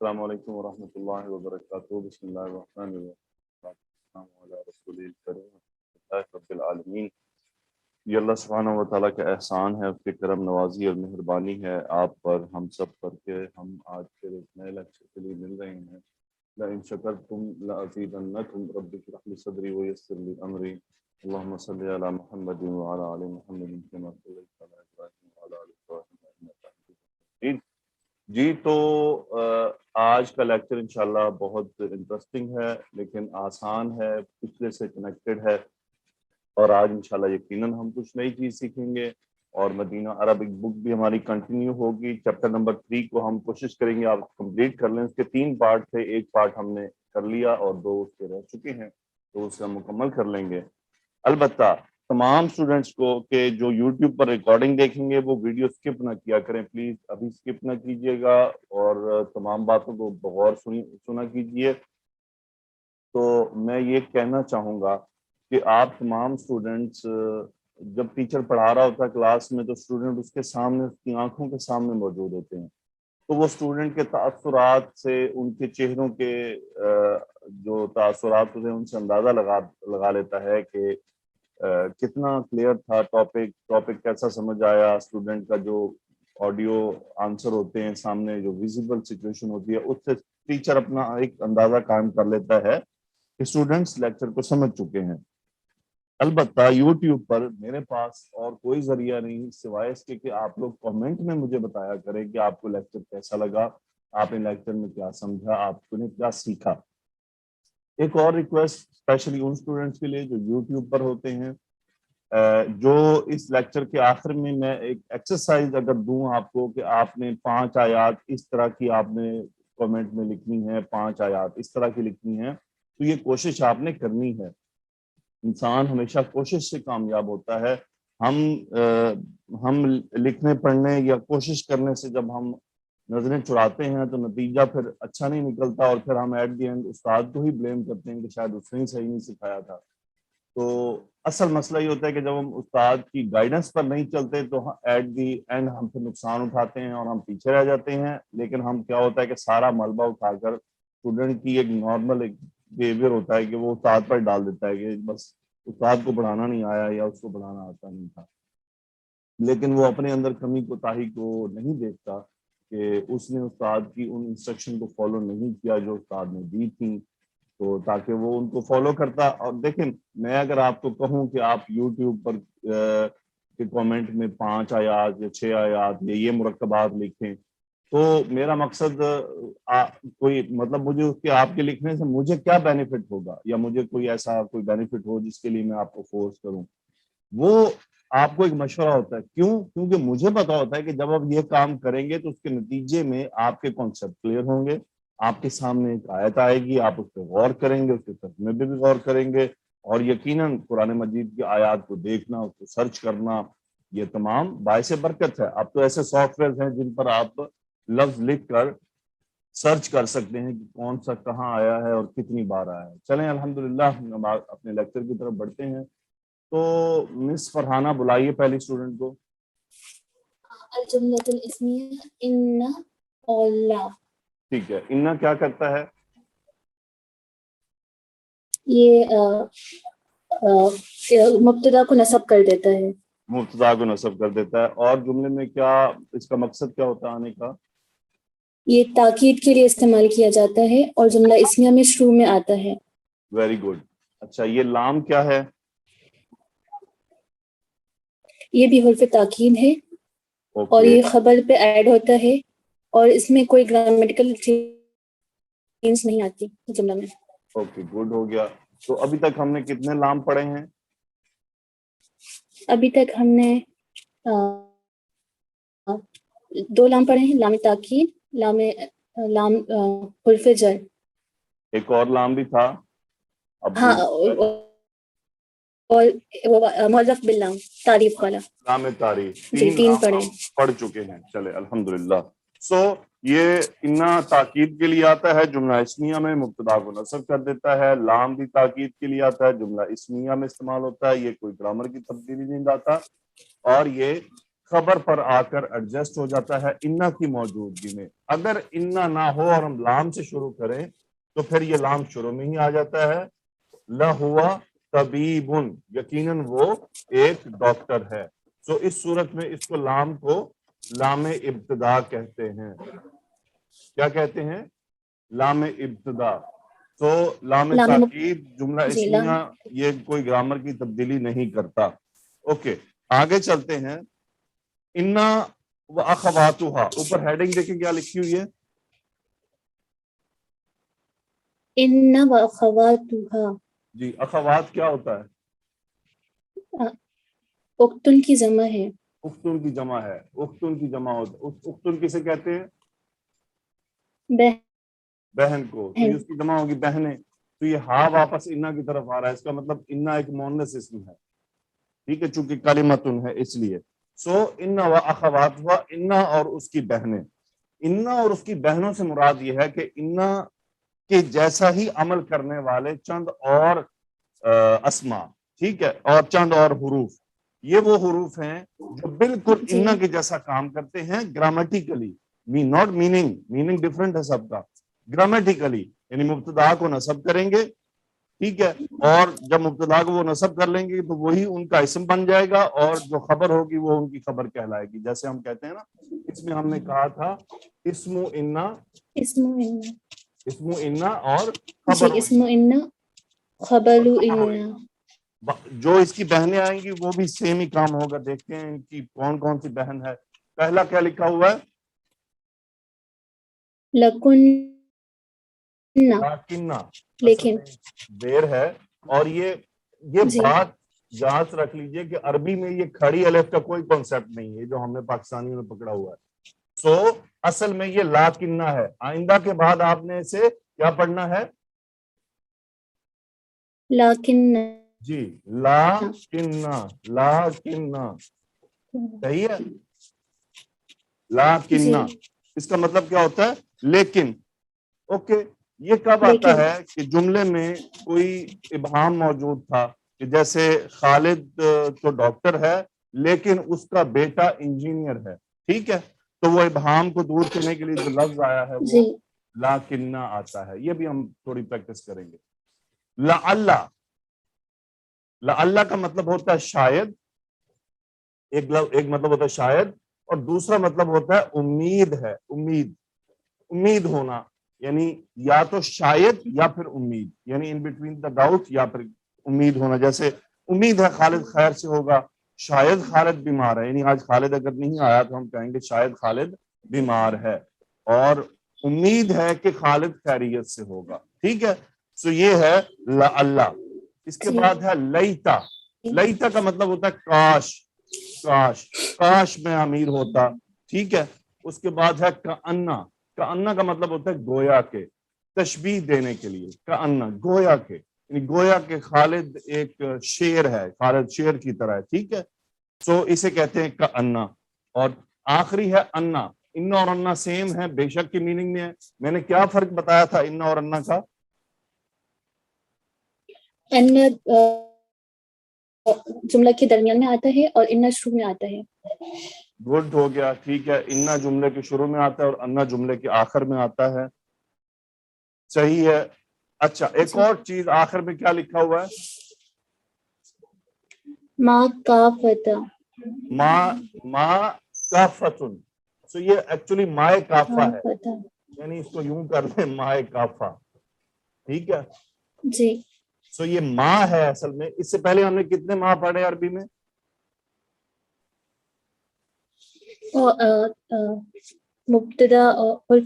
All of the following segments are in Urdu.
السلام علیکم ورحمۃ اللہ وبرکاتہ. بسم اللہ الرحمن الرحیم. السلام علی رسول کریم رب العالمین. یہ اللہ سبحانہ و تعالیٰ کا احسان ہے، اس کے کرم نوازی اور مہربانی ہے آپ پر، ہم سب پر، کہ ہم آج پھر ایک نئے لیکچر کے لیے مل رہے ہیں. لئن شکرتم لأزیدنکم رب اشرح لی صدری ویسر لی امری. اللہم صلی علی محمد وعلی آل محمد کما صلیت علی ابراہیم وعلی آل ابراہیم انک حمید مجید. جی تو آج کا لیکچر انشاءاللہ بہت انٹرسٹنگ ہے لیکن آسان ہے، پچھلے سے کنیکٹڈ ہے، اور آج انشاءاللہ یقیناً ہم کچھ نئی چیز سیکھیں گے. اور مدینہ عربک بک بھی ہماری کنٹینیو ہوگی. چیپٹر نمبر 3 کو ہم کوشش کریں گے آپ کمپلیٹ کر لیں. اس کے 3 پارٹ تھے، ایک پارٹ ہم نے کر لیا اور 2 اس کے رہ چکے ہیں، تو اسے ہم مکمل کر لیں گے. البتہ تمام اسٹوڈنٹس کو کہ جو یوٹیوب پر ریکارڈنگ دیکھیں گے وہ ویڈیو سکپ نہ کیا کریں پلیز، ابھی سکپ نہ کیجیے گا اور تمام باتوں کو بغور سنا کیجیے. تو میں یہ کہنا چاہوں گا کہ آپ تمام اسٹوڈنٹس، جب ٹیچر پڑھا رہا ہوتا ہے کلاس میں تو اسٹوڈنٹ اس کے سامنے، اس کی آنکھوں کے سامنے موجود ہوتے ہیں، تو وہ اسٹوڈنٹ کے تاثرات سے، ان کے چہروں کے جو تاثرات ہوتے ہیں ان سے اندازہ لگا لیتا ہے کہ کتنا کلیئر تھا ٹاپک کیسا سمجھ آیا. اسٹوڈنٹ کا جو آڈیو آنسر ہوتے ہیں سامنے، جو ویزیبل سچویشن ہوتی ہے، اس سے ٹیچر اپنا ایک اندازہ قائم کر لیتا ہے کہ اسٹوڈنٹس لیکچر کو سمجھ چکے ہیں. البتہ یوٹیوب پر میرے پاس اور کوئی ذریعہ نہیں سوائے اس کے کہ آپ لوگ کامنٹ میں مجھے بتایا کریں کہ آپ کو لیکچر کیسا لگا، آپ نے لیکچر میں کیا سمجھا، آپ نے کیا سیکھا. ایک اور ریکویسٹ اسپیشلی ان اسٹوڈنٹس کے لیے جو یوٹیوب پر ہوتے ہیں، جو اس لیکچر کے آخر میں ایک ایکسرسائز اگر دوں آپ کو کہ آپ نے 5 آیات اس طرح کی آپ نے کامنٹ میں لکھنی ہے، 5 آیات اس طرح کی لکھنی ہے، تو یہ کوشش آپ نے کرنی ہے. انسان ہمیشہ کوشش سے کامیاب ہوتا ہے. ہم لکھنے پڑھنے یا کوشش کرنے سے جب ہم نظریں چڑاتے ہیں تو نتیجہ پھر اچھا نہیں نکلتا، اور پھر ہم ایٹ دی اینڈ استاد کو ہی بلیم کرتے ہیں کہ شاید اس نے ہی صحیح نہیں سکھایا تھا. تو اصل مسئلہ یہ ہوتا ہے کہ جب ہم استاد کی گائیڈنس پر نہیں چلتے تو ایٹ دی اینڈ ہم پھر نقصان اٹھاتے ہیں اور ہم پیچھے رہ جاتے ہیں. لیکن ہم کیا ہوتا ہے کہ سارا ملبہ اٹھا کر اسٹوڈنٹ کی ایک نارمل ایک بیہیویئر ہوتا ہے کہ وہ استاد پر ڈال دیتا ہے کہ بس استاد کو پڑھانا نہیں آیا یا اس کو پڑھانا آتا نہیں تھا. لیکن وہ اپنے اندر کمی کوتاہی کو نہیں دیکھتا کہ اس نے استاد کی ان انسٹرکشن کو فالو نہیں کیا جو استاد نے دی تھی، تو تاکہ وہ ان کو فالو کرتا. اور دیکھیں، میں اگر آپ کو کہوں کہ آپ یوٹیوب پر کے کامنٹ میں 5 آیات یا 6 آیات یا یہ مرکبات لکھیں، تو میرا مقصد کوئی مطلب مجھے اس کے آپ کے لکھنے سے مجھے کیا بینیفٹ ہوگا، یا مجھے کوئی ایسا کوئی بینیفٹ ہو جس کے لیے میں آپ کو فورس کروں. وہ آپ کو ایک مشورہ ہوتا ہے. کیوں؟ کیونکہ مجھے پتا ہوتا ہے کہ جب آپ یہ کام کریں گے تو اس کے نتیجے میں آپ کے کانسیپٹ کلیئر ہوں گے، آپ کے سامنے ایک آیت آئے گی، آپ اس پہ غور کریں گے، اس کے ترجمے پہ بھی غور کریں گے، اور یقیناً قرآن مجید کی آیات کو دیکھنا، اس کو سرچ کرنا، یہ تمام باعث برکت ہے. اب تو ایسے سافٹ ویئر ہیں جن پر آپ لفظ لکھ کر سرچ کر سکتے ہیں کہ کون سا کہاں آیا ہے اور کتنی بار آیا ہے. چلیں الحمدللہ ہم اپنے لیکچر کی طرف بڑھتے ہیں. تو مس فرحانہ بلائیے پہلی اسٹوڈنٹ کو. الجملۃ الاسمیہ ان اور لا. ٹھیک ہے، انا کیا کرتا ہے؟ یہ مبتدا کو نصب کر دیتا ہے. مبتدا کو نصب کر دیتا ہے. اور جملے میں کیا اس کا مقصد کیا ہوتا ہے آنے کا؟ یہ تاکید کے لیے استعمال کیا جاتا ہے اور جملہ اسمیہ میں شروع میں آتا ہے. Very good. اچھا، یہ لام کیا ہے؟ یہ بھی حرف تاکید ہے اور یہ خبر پہ ایڈ ہوتا ہے اور اس میں کوئی گرامیٹیکل چینج نہیں آتی جملہ میں. اوکے، گڈ ہو گیا. تو ابھی تک ہم نے کتنے لام پڑھے ہیں؟ ابھی تک ہم نے 2 لام پڑھے ہیں، لام تاکید، لام حرف جر. ایک اور لام بھی تھا. ہاں، اور معرف باللام، تعریف والا. لام تعریف. جی، 3 پڑھے پڑھ چکے ہیں. چلے الحمدللہ. سو یہ انا تاکید کے لیے آتا ہے، جملہ اسمیہ میں مبتدا کو نصب کر دیتا ہے. لام بھی تاکید کے لیے آتا ہے، جملہ اسمیہ میں استعمال ہوتا ہے. یہ کوئی گرامر کی تبدیلی نہیں لاتا. اور یہ خبر پر آ کر ایڈجسٹ ہو جاتا ہے انا کی موجودگی میں. اگر انا نہ ہو اور ہم لام سے شروع کریں تو پھر یہ لام شروع میں ہی آ جاتا ہے. لہوا طبیبن، یقیناً وہ ایک ڈاکٹر ہے. تو اس صورت میں اس کو لام کو لام ابتدا کہتے ہیں. کیا کہتے ہیں؟ لام ابتدا. تو لام لام تاکید جملہ جی اسمیہ لام یہ کوئی گرامر کی تبدیلی نہیں کرتا. اوکے آگے چلتے ہیں. انا و اخواتها، اوپر ہیڈنگ دیکھیں کیا لکھی ہوئی ہے. ان و اخواتها، جی اخوات کیا ہوتا ہے؟ اختن کی جمع ہے. اختن کی جمع ہے. اختن کی جمع ہوتا ہے. اختن کسے کہتے ہیں؟ بہن کو. تو یہ اس کی جمع ہوگی بہنیں. تو یہ ہا واپس انا کی طرف آ رہا ہے. اس کا مطلب انا ایک مؤنث اسم ہے. ٹھیک ہے، چونکہ کلمتن ہے اس لیے. سو انا و اخواتها، انا اور اس کی بہنیں. انا اور اس کی بہنوں سے مراد یہ ہے کہ انا کے جیسا ہی عمل کرنے والے چند اور اسما، ٹھیک ہے، اور چند اور حروف. یہ وہ حروف ہیں جو بالکل انا کے جیسا کام کرتے ہیں گرامیٹیکلی. ناٹ میننگ ڈفرنٹ ہے سب کا. گرامیٹیکلی یعنی مبتدا کو نصب کریں گے، ٹھیک ہے، اور جب مبتدا کو وہ نصب کر لیں گے تو وہی ان کا اسم بن جائے گا، اور جو خبر ہوگی وہ ان کی خبر کہلائے گی. جیسے ہم کہتے ہیں نا، اس میں ہم نے کہا تھا اسم انا، اسم انا اور خبر جی اسم انا خبر انا. جو اس کی بہنیں آئیں گی وہ بھی سیم ہی کام ہوگا. دیکھتے ہیں ان کی کون کون سی بہن ہے. پہلا کیا لکھا ہوا ہے؟ لکنہ، لیکن دیر ہے. اور یہ جی بات جانچ رکھ لیجئے کہ عربی میں یہ کھڑی الف کا کوئی کانسیپٹ نہیں ہے جو ہم نے پاکستانی میں پکڑا ہوا ہے. سو اصل میں یہ لاکنہ ہے. آئندہ کے بعد آپ نے اسے کیا پڑھنا ہے؟ لاکنہ. جی لاکنہ، لاکنہ صحیح ہے. لاکنہ جی اس کا مطلب کیا ہوتا ہے؟ لیکن. اوکے یہ کب آتا لیکن ہے کہ جملے میں کوئی ابہام موجود تھا، کہ جیسے خالد تو ڈاکٹر ہے لیکن اس کا بیٹا انجینئر ہے، ٹھیک ہے. تو وہ ابہام کو دور کرنے کے لیے جو لفظ آیا ہے جی وہ لاکنہ آتا ہے. یہ بھی ہم تھوڑی پریکٹس کریں گے. لعل، لعل کا مطلب ہوتا ہے شاید. ایک مطلب ہوتا ہے شاید، اور دوسرا مطلب ہوتا ہے امید ہے. امید ہونا، یعنی یا تو شاید یا پھر امید، یعنی ان بٹوین دا ڈاؤٹ یا پھر امید ہونا. جیسے امید ہے خالد خیر سے ہوگا، شاید خالد بیمار ہے، یعنی آج خالد اگر نہیں آیا تو ہم کہیں گے شاید خالد بیمار ہے، اور امید ہے کہ خالد خیریت سے ہوگا. ٹھیک ہے. سو یہ ہے لعل. اس کے بعد ہے لیتا. لیتا کا مطلب ہوتا ہے کاش، کاش، کاش میں امیر ہوتا. ٹھیک ہے. اس کے بعد ہے کأنہ. کأنہ کا مطلب ہوتا ہے گویا کے، تشبیہ دینے کے لیے. کأنہ گویا کے، یعنی گویا کہ خالد ایک شیر ہے، خالد شیر کی طرح ہے. ٹھیک ہے. سو اسے کہتے ہیں کأنہ. اور آخری ہے انا. انا اور انا سیم ہے، بے شک کی میننگ میں ہے. میں نے کیا فرق بتایا تھا انا اور انا کا؟ ان جملہ کے درمیان میں آتا ہے اور انا شروع میں آتا ہے. گڈ ہو گیا. ٹھیک ہے. انا جملے کے شروع میں آتا ہے اور انا جملے کے آخر میں آتا ہے. صحیح ہے. اچھا ایک اور چیز، آخر میں کیا لکھا ہوا ہے؟ ما کافتا. ما کافتن. سو یہ ایکچولی مائے کافہ ہے، یعنی اس کو یوں کر لیں مائے کافہ. ٹھیک ہے. جی. سو یہ ماں ہے اصل میں. اس سے پہلے ہم نے کتنے ماں پڑھے عربی میں؟ مبتدا اور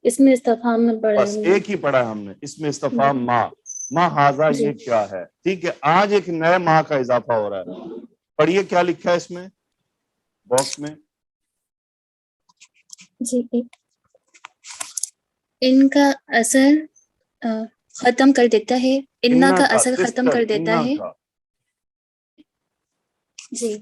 اس میں استفہام میں پڑھا بس ایک ہی پڑھا ہم نے، اس میں استفہام ماں. ماں ہاذا یہ کیا ہے. ٹھیک ہے. آج ایک نئے ماں کا اضافہ ہو رہا ہے. پڑھیے کیا لکھا ہے اس میں باکس میں. جی. ان کا اثر ختم کر دیتا ہے. انا کا اثر ختم کر دیتا ہے. جی.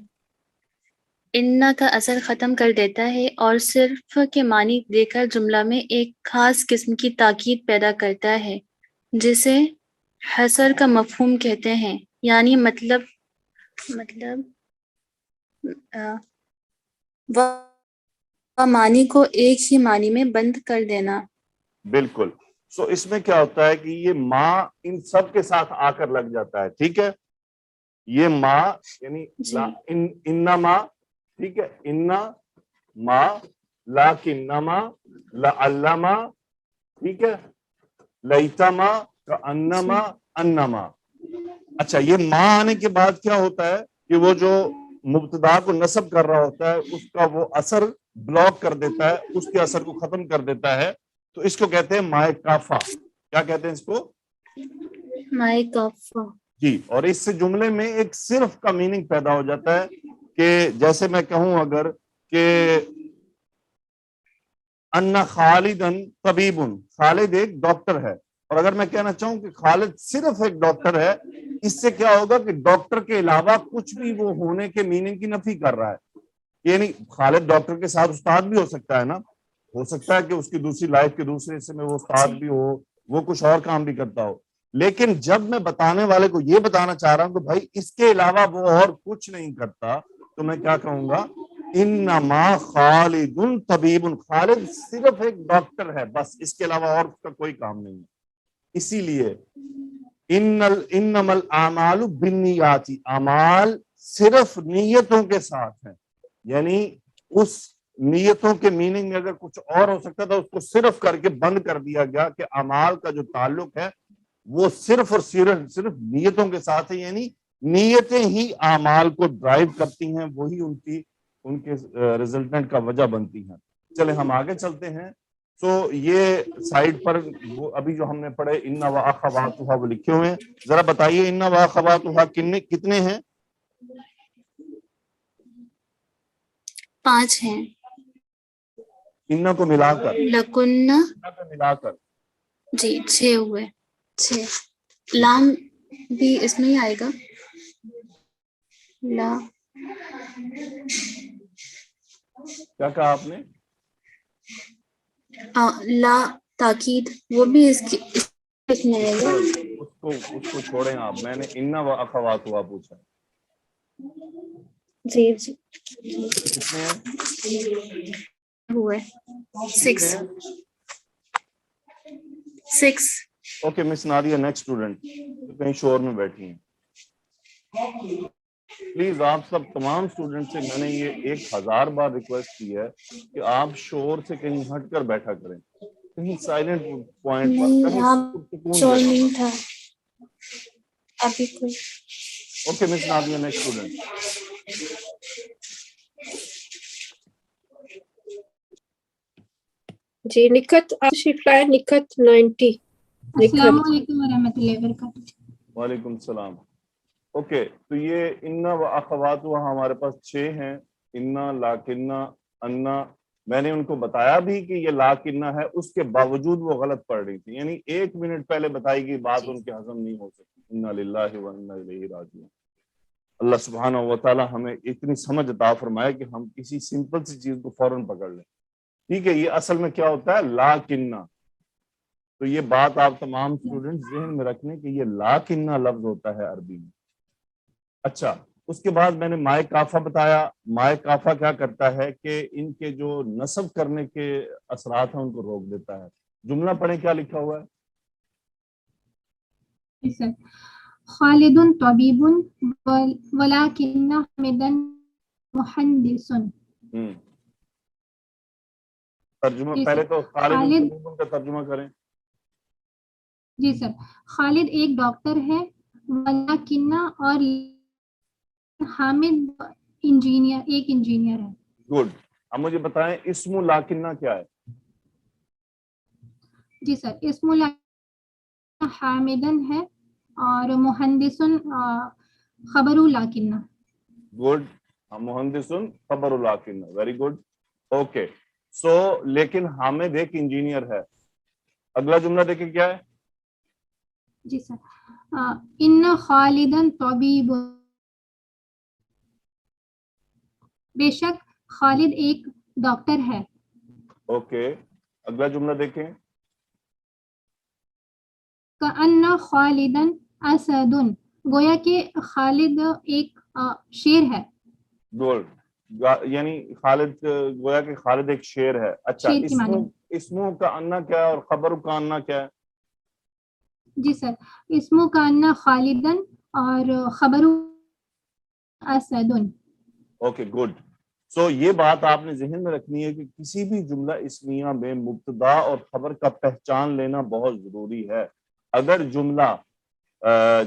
انا کا اثر ختم کر دیتا ہے اور صرف کے معنی دے کر جملہ میں ایک خاص قسم کی تاکید پیدا کرتا ہے جسے حصر کا مفہوم کہتے ہیں. یعنی مطلب و معنی کو ایک ہی معنی میں بند کر دینا. بالکل. سو اس میں کیا ہوتا ہے کہ یہ ماں ان سب کے ساتھ آ کر لگ جاتا ہے. ٹھیک ہے, یہ ماں یعنی انما, ٹھیک ہے, انا ماں لاکنما لعلما, ٹھیک ہے, لیتما کانما انما. اچھا, یہ ماں آنے کے بعد کیا ہوتا ہے کہ وہ جو مبتدا کو نصب کر رہا ہوتا ہے اس کا وہ اثر بلاک کر دیتا ہے, اس کے اثر کو ختم کر دیتا ہے. تو اس کو کہتے ہیں مائے کافا. کیا کہتے ہیں اس کو؟ مائے کافا. جی, اور اس سے جملے میں ایک صرف کا میننگ پیدا ہو جاتا ہے کہ جیسے میں کہوں اگر کہ ان خالدن طبیبن, خالد ایک ڈاکٹر ہے, اور اگر میں کہنا چاہوں کہ خالد صرف ایک ڈاکٹر ہے, اس سے کیا ہوگا کہ ڈاکٹر کے علاوہ کچھ بھی وہ ہونے کے میننگ کی نفی کر رہا ہے. یعنی خالد ڈاکٹر کے ساتھ استاد بھی ہو سکتا ہے نا, ہو سکتا ہے کہ اس کی دوسری لائف کے دوسرے حصے میں وہ استاد بھی ہو, وہ کچھ اور کام بھی کرتا ہو. لیکن جب میں بتانے والے کو یہ بتانا چاہ رہا ہوں کہ بھائی اس کے علاوہ وہ اور کچھ نہیں کرتا, تو میں کیا کہوں گا, انما خالد طبیب, خالد صرف ایک ڈاکٹر ہے بس, اس کے علاوہ اور اس کا کوئی کام نہیں ہے. اسی لیے انما الاعمال بالنیات, اعمال صرف نیتوں کے ساتھ ہیں. یعنی اس نیتوں کے میننگ میں اگر کچھ اور ہو سکتا تھا, اس کو صرف کر کے بند کر دیا گیا کہ اعمال کا جو تعلق ہے وہ صرف اور صرف نیتوں کے ساتھ ہے. یعنی نیتیں ہی اعمال کو ڈرائیو کرتی ہیں, وہی ان کے ریزلٹنٹ کا وجہ بنتی ہیں. چلے ہم آگے چلتے ہیں. سو یہ سائڈ پر وہ ابھی جو ہم نے پڑھے ان و اخواتھا وہ لکھے ہوئے ہیں, ذرا بتائیے ان و اخواتھا کتنے ہیں؟ 5 ہیں. ان کو ملا کر, لکنہ جی 6 ہوئے. 6 لام بھی اس میں ہی آئے گا. لا کیا کہا آپ نے؟ لا تاکید وہ بھی اس میں آئے گا. اس کو چھوڑیں آپ, میں نے ان و اخواتھا پوچھا. جی جی کتنے ہیں؟ ہوئے 6. اوکے مس نادیہ, نیکسٹ اسٹوڈنٹ کہیں شور میں بیٹھی ہیں. پلیز آپ سب تمام اسٹوڈنٹ سے میں نے یہ 1000 بار ریکویسٹ کی ہے کہ آپ شور سے کہیں ہٹ کر بیٹھا کریں, کہیں سائلنٹ پوائنٹ پر, کہیں سکون شور جگہ. نہیں تھا ابھی کوئی. اوکے مس نادیہ, نیکسٹ اسٹوڈنٹ. جی نکھت, آپ شیٹ لائے نکھت 90. السلام علیکم ورحمۃ اللہ وبرکاتہ. وعلیکم السلام. اوکے, تو یہ انا و اخواتھا ہمارے پاس 6 ہیں. انا, لاکنہ, انا. میں نے ان کو بتایا بھی کہ یہ لاکنہ ہے, اس کے باوجود وہ غلط پڑھ رہی تھی. یعنی 1 منٹ پہلے بتائی گئی بات ان کے ہضم نہیں ہو سکتی. انا للہ و انا الیہ راجعون. اللہ سبحانہ و تعالی ہمیں اتنی سمجھ عطا فرمائے کہ ہم کسی سمپل سی چیز کو فوراً پکڑ لیں. ٹھیک ہے, یہ اصل میں کیا ہوتا ہے, لاکنہ. تو یہ بات آپ تمام اسٹوڈنٹ ذہن میں رکھنے کہ یہ لاکنہ لفظ ہوتا ہے عربی میں. اچھا, اس کے بعد میں نے مائے کافا بتایا. مائے کافا کیا کرتا ہے کہ ان کے جو نصب کرنے کے اثرات ہیں ان کو روک دیتا ہے. جملہ پڑھیں, کیا لکھا ہوا ہے؟ خالد طبیب ولکن حمدا محدث. ترجمہ پہلے تو خالد کا ترجمہ کریں. جی سر, خالد ایک ڈاکٹر ہے, ولکن اور حامد انجینئر, ایک انجینئر ہے. گڈ. اب مجھے بتائیں اسم لاکنہ کیا ہے؟ جی سر, اسم لاکنہ حامدن ہے اور مہندسن خبر لاکنہ. گڈ. مہندسن خبر لاکنہ, ویری گڈ. اوکے, سو لیکن حامد ایک انجینئر ہے. اگلا جملہ دیکھیں کیا ہے. جی سر, ان خالدن طبیب, بے شک خالد ایک ڈاکٹر ہے. اوکے, اگلا جملہ دیکھیں. کأن خالدن اسد, گویا کہ خالد ایک شیر ہے. گڈ. یعنی خالد گویا کہ خالد ایک شیر ہے. اچھا شیر کی معنی. اسمو کا انا کیا ہے اور خبر کا انا کیا ہے؟ جی سر اسمو کا انا خالدن اور خبر اسدن. Okay good. سو یہ بات آپ نے ذہن میں رکھنی ہے کہ کسی بھی جملہ اسمیہ میں مبتدا اور خبر کا پہچان لینا بہت ضروری ہے. اگر جملہ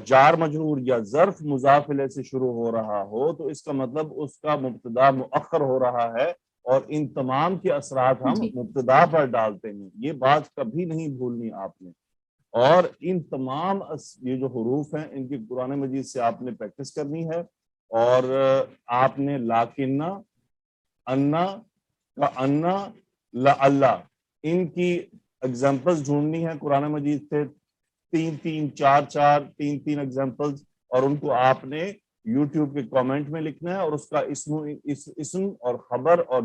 جار مجرور یا ظرف مضاف الیہ سے شروع ہو رہا ہو تو اس کا مطلب اس کا مبتدا مؤخر ہو رہا ہے اور ان تمام کے اثرات ہم مبتدا پر ڈالتے ہیں. یہ بات کبھی نہیں بھولنی آپ نے. اور ان تمام یہ جو حروف ہیں ان کی قرآن مجید سے آپ نے پریکٹس کرنی ہے. اور آپ نے لاکنہ، انا، انا، لعلہ ان کی ایگزامپلز ڈھونڈنی ہے قرآن مجید سے. 3 3 ایگزامپلز اور ان کو آپ نے یوٹیوب کے کامنٹ میں لکھنا ہے اور اس کا اسم اور خبر اور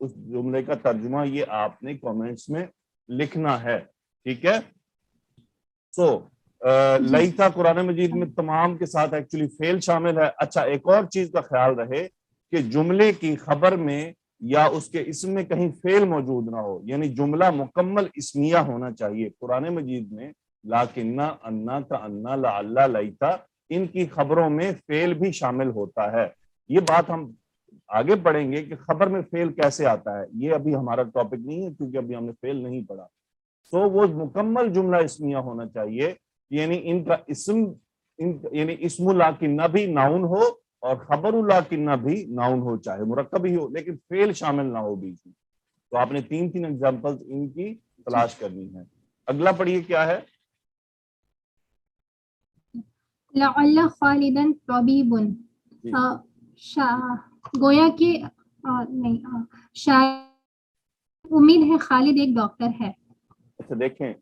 اس جملے کا ترجمہ یہ آپ نے کامنٹس میں لکھنا ہے. ٹھیک ہے. سو لیتا قرآن مجید میں تمام کے ساتھ ایکچولی فعل شامل ہے. اچھا ایک اور چیز کا خیال رہے کہ جملے کی خبر میں یا اس کے اسم میں کہیں فعل موجود نہ ہو، یعنی جملہ مکمل اسمیہ ہونا چاہیے. قرآن مجید میں لاکنہ، انا، کانا، لعلہ، لیتا ان کی خبروں میں فعل بھی شامل ہوتا ہے. یہ بات ہم آگے پڑھیں گے کہ خبر میں فعل کیسے آتا ہے. یہ ابھی ہمارا ٹاپک نہیں ہے کیونکہ ابھی ہم نے فعل نہیں پڑھا. تو وہ مکمل جملہ اسمیہ ہونا چاہیے، یعنی ان کا اسم یعنی اسم لاکنہ بھی ناؤن ہو اور خبر لاکنہ بھی ناؤن ہو، چاہے مرکب ہی ہو لیکن فعل شامل نہ ہو بیچ میں. تو آپ نے 3 ایگزامپلز ان کی تلاش کرنی ہے. اگلا پڑھیے کیا ہے. لعل خالدن طبیب. گویا کہ نہیں شاید امید ہے خالد ایک ڈاکٹر ہے. اچھا دیکھیں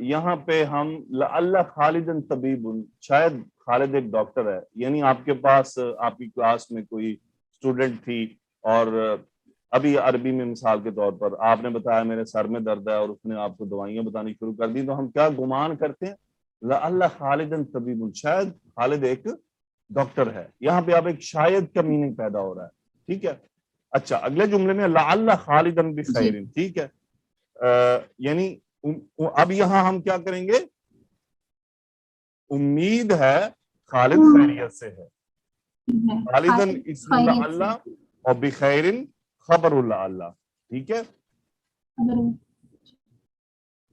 یہاں پہ ہم لعل خالدن طبیب، شاید خالد ایک ڈاکٹر ہے. یعنی آپ کے پاس آپ کی کلاس میں کوئی اسٹوڈنٹ تھی اور ابھی عربی میں مثال کے طور پر آپ نے بتایا میرے سر میں درد ہے اور اس نے آپ کو دوائیاں بتانی شروع کر دی، تو ہم کیا گمان کرتے ہیں؟ لعل خالدن طبیب، شاید خالد ایک ڈاکٹر ہے. یہاں پہ آپ ایک شاید کا میننگ پیدا ہو رہا ہے. ٹھیک ہے. اچھا اگلے جملے میں لعل خالدن بخیر. ٹھیک ہے. یعنی اب یہاں ہم کیا کریں گے؟ امید ہے خالد خیریت سے ہے. خالدن اسم لعل اور بخیر خبر لعل. ٹھیک ہے.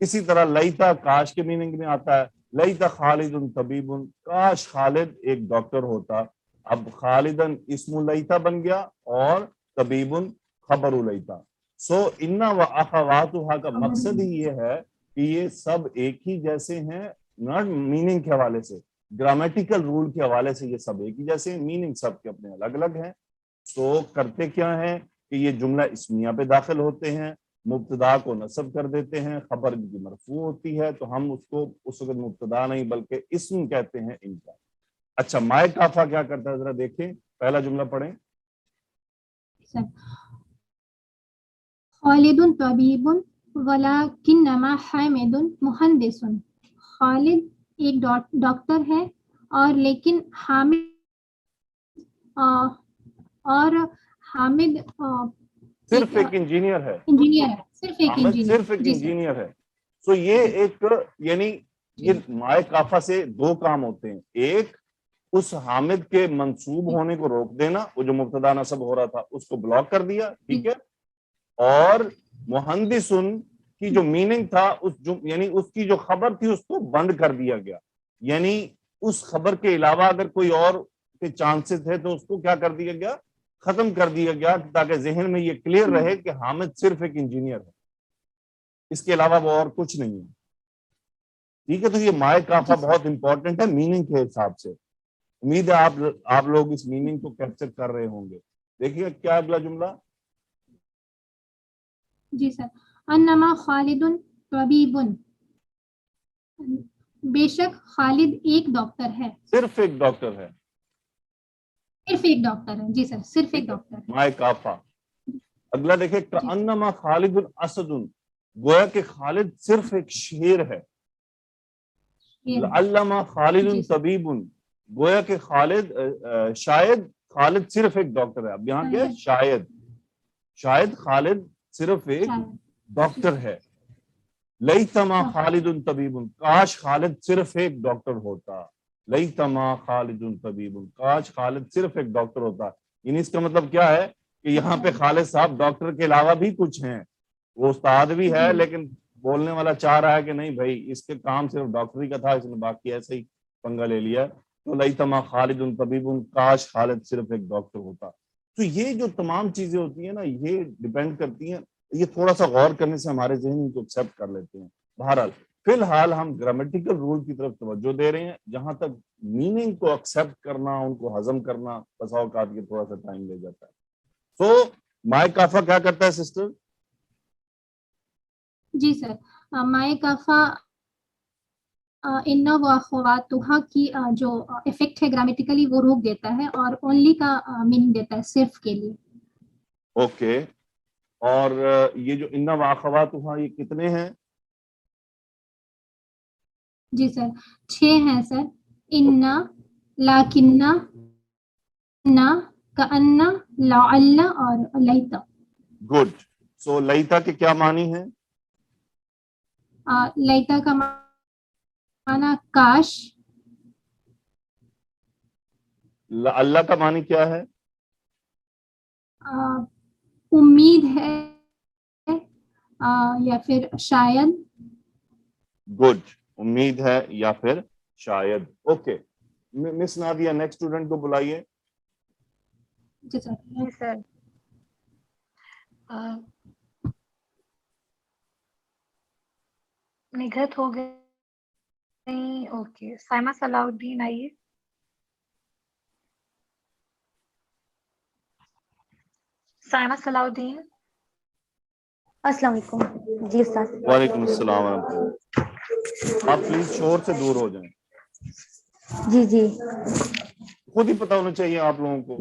اسی طرح لیتا کاش کے میننگ میں آتا ہے. لیتا خالد طبیب، کاش خالد ایک ڈاکٹر ہوتا. اب خالدن اسم لیتا بن گیا اور طبیب خبر لیتا. سو انا و اخواتھا کا مقصد ہی یہ ہے کہ یہ سب ایک ہی جیسے ہیں، ناٹ میننگ کے حوالے سے، گرامیٹیکل رول کے حوالے سے یہ سب ایک ہی جیسے ہیں، میننگ سب کے اپنے الگ الگ ہیں. سو کرتے کیا ہیں کہ یہ جملہ اسمیہ پہ داخل ہوتے ہیں، مبتدا کو نصب کر دیتے ہیں، خبر کی مرفوع ہوتی ہے تو ہم اس کو اس وقت مبتدا نہیں بلکہ اسم کہتے ہیں ان کا. اچھا مائے کافا کیا کرتا ہے ذرا دیکھیں. پہلا جملہ پڑھیں. خالد طبیب ولکنما حامد مہندس. خالد ایک ڈاکٹر ہے اور لیکن حامد صرف ایک انجینئر ہے. صرف ایک انجینئر ہے. سو یہ ایک یعنی یہ مائے کافا سے دو کام ہوتے ہیں. ایک اس حامد کے منصوب ہونے کو روک دینا، وہ جو مبتدا نصب ہو رہا تھا اس کو بلاک کر دیا. ٹھیک ہے. اور مہندسن کی جو میننگ تھا یعنی اس کی جو خبر تھی اس کو بند کر دیا گیا. یعنی اس خبر کے علاوہ اگر کوئی اور کے چانسز ہے تو اس کو کیا کر دیا گیا؟ ختم کر دیا گیا تاکہ ذہن میں یہ کلیئر رہے کہ حامد صرف ایک انجینئر ہے، اس کے علاوہ وہ اور کچھ نہیں ہے. ٹھیک ہے. تو یہ مائے کافا بہت امپورٹنٹ ہے میننگ کے حساب سے. امید ہے آپ لوگ اس میننگ کو کیپچر کر رہے ہوں گے. دیکھیے کیا اگلا جملہ. جی سر. انما خالد طبیب. بے شک خالد ایک ڈاکٹر ہے. صرف ایک ڈاکٹر ہے. صرف ایک ڈاکٹر ہے. جی سر صرف ایک ڈاکٹر ہے. مائے کافا. اگلا دیکھیں انما خالد اسد. گویا کہ خالد صرف ایک شیر ہے. علامہ خالد طبیب. گویا کہ خالد شاید خالد صرف ایک ڈاکٹر ہے. اب یہاں کیا ہے؟ شاید. شاید خالد صرف ایک شاید. ڈاکٹر ہے. لیتما خالد طبیب، کاش خالد صرف ایک ڈاکٹر ہوتا. لیتما خالد طبیب، کاش خالد صرف ایک ڈاکٹر ہوتا. یعنی اس کا مطلب کیا ہے کہ یہاں پہ خالد صاحب ڈاکٹر کے علاوہ بھی کچھ ہیں. وہ استاد بھی ہے لیکن بولنے والا چاہ رہا ہے کہ نہیں بھائی اس کے کام صرف ڈاکٹری کا تھا، اس نے باقی ایسے ہی پنگا لے لیا. تو لیتما خالد طبیب، کاش خالد صرف ایک ڈاکٹر ہوتا. تو یہ جو تمام چیزیں ہوتی ہیں نا یہ ڈیپینڈ کرتی ہیں. یہ تھوڑا سا غور کرنے سے ہمارے ذہن کو ایکسیپٹ کر لیتے ہیں. بہرحال فی الحال ہم گرامیٹیکل رول کی طرف توجہ دے رہے ہیں. جہاں تک میننگ کو ایکسیپٹ کرنا، ان کو ہضم کرنا بسا اوقات یہ تھوڑا سا ٹائم لے جاتا ہے. تو مائے کافا کیا کرتا ہے سسٹر؟ جی سر، مائے کافا انہ و اخواتہا کی جو افیکٹ ہے گرامیٹیکلی وہ روک دیتا ہے اور اونلی کا میننگ دیتا ہے، صرف کے لیے. اوکے. اور یہ جو انہ و اخواتہا یہ کتنے ہیں؟ جی سر 6 ہیں سر. انہ، لاکنہ، نہ، کأنہ، لعل اور لیتا. گڈ. سو لیتا کے کیا معنی ہیں؟ لیتا کا معنی کاش. اللہ کا معنی کیا ہے؟ امید ہے یا پھر شاید. گڈ. امید ہے یا پھر شاید. اوکے. مس نادیہ نیکسٹ اسٹوڈنٹ کو بلائیے. جی سر. جی سر. نگہت ہو گئی. اوکے. سائمہ صلاح الدین آئیے. سائمہ صلاح الدین. السلام علیکم. جی استاد. وعلیکم السلام ورحمۃ اللہ. آپ پلیز شور سے دور ہو جائیں. جی جی. خود ہی پتا ہونا چاہیے آپ لوگوں کو.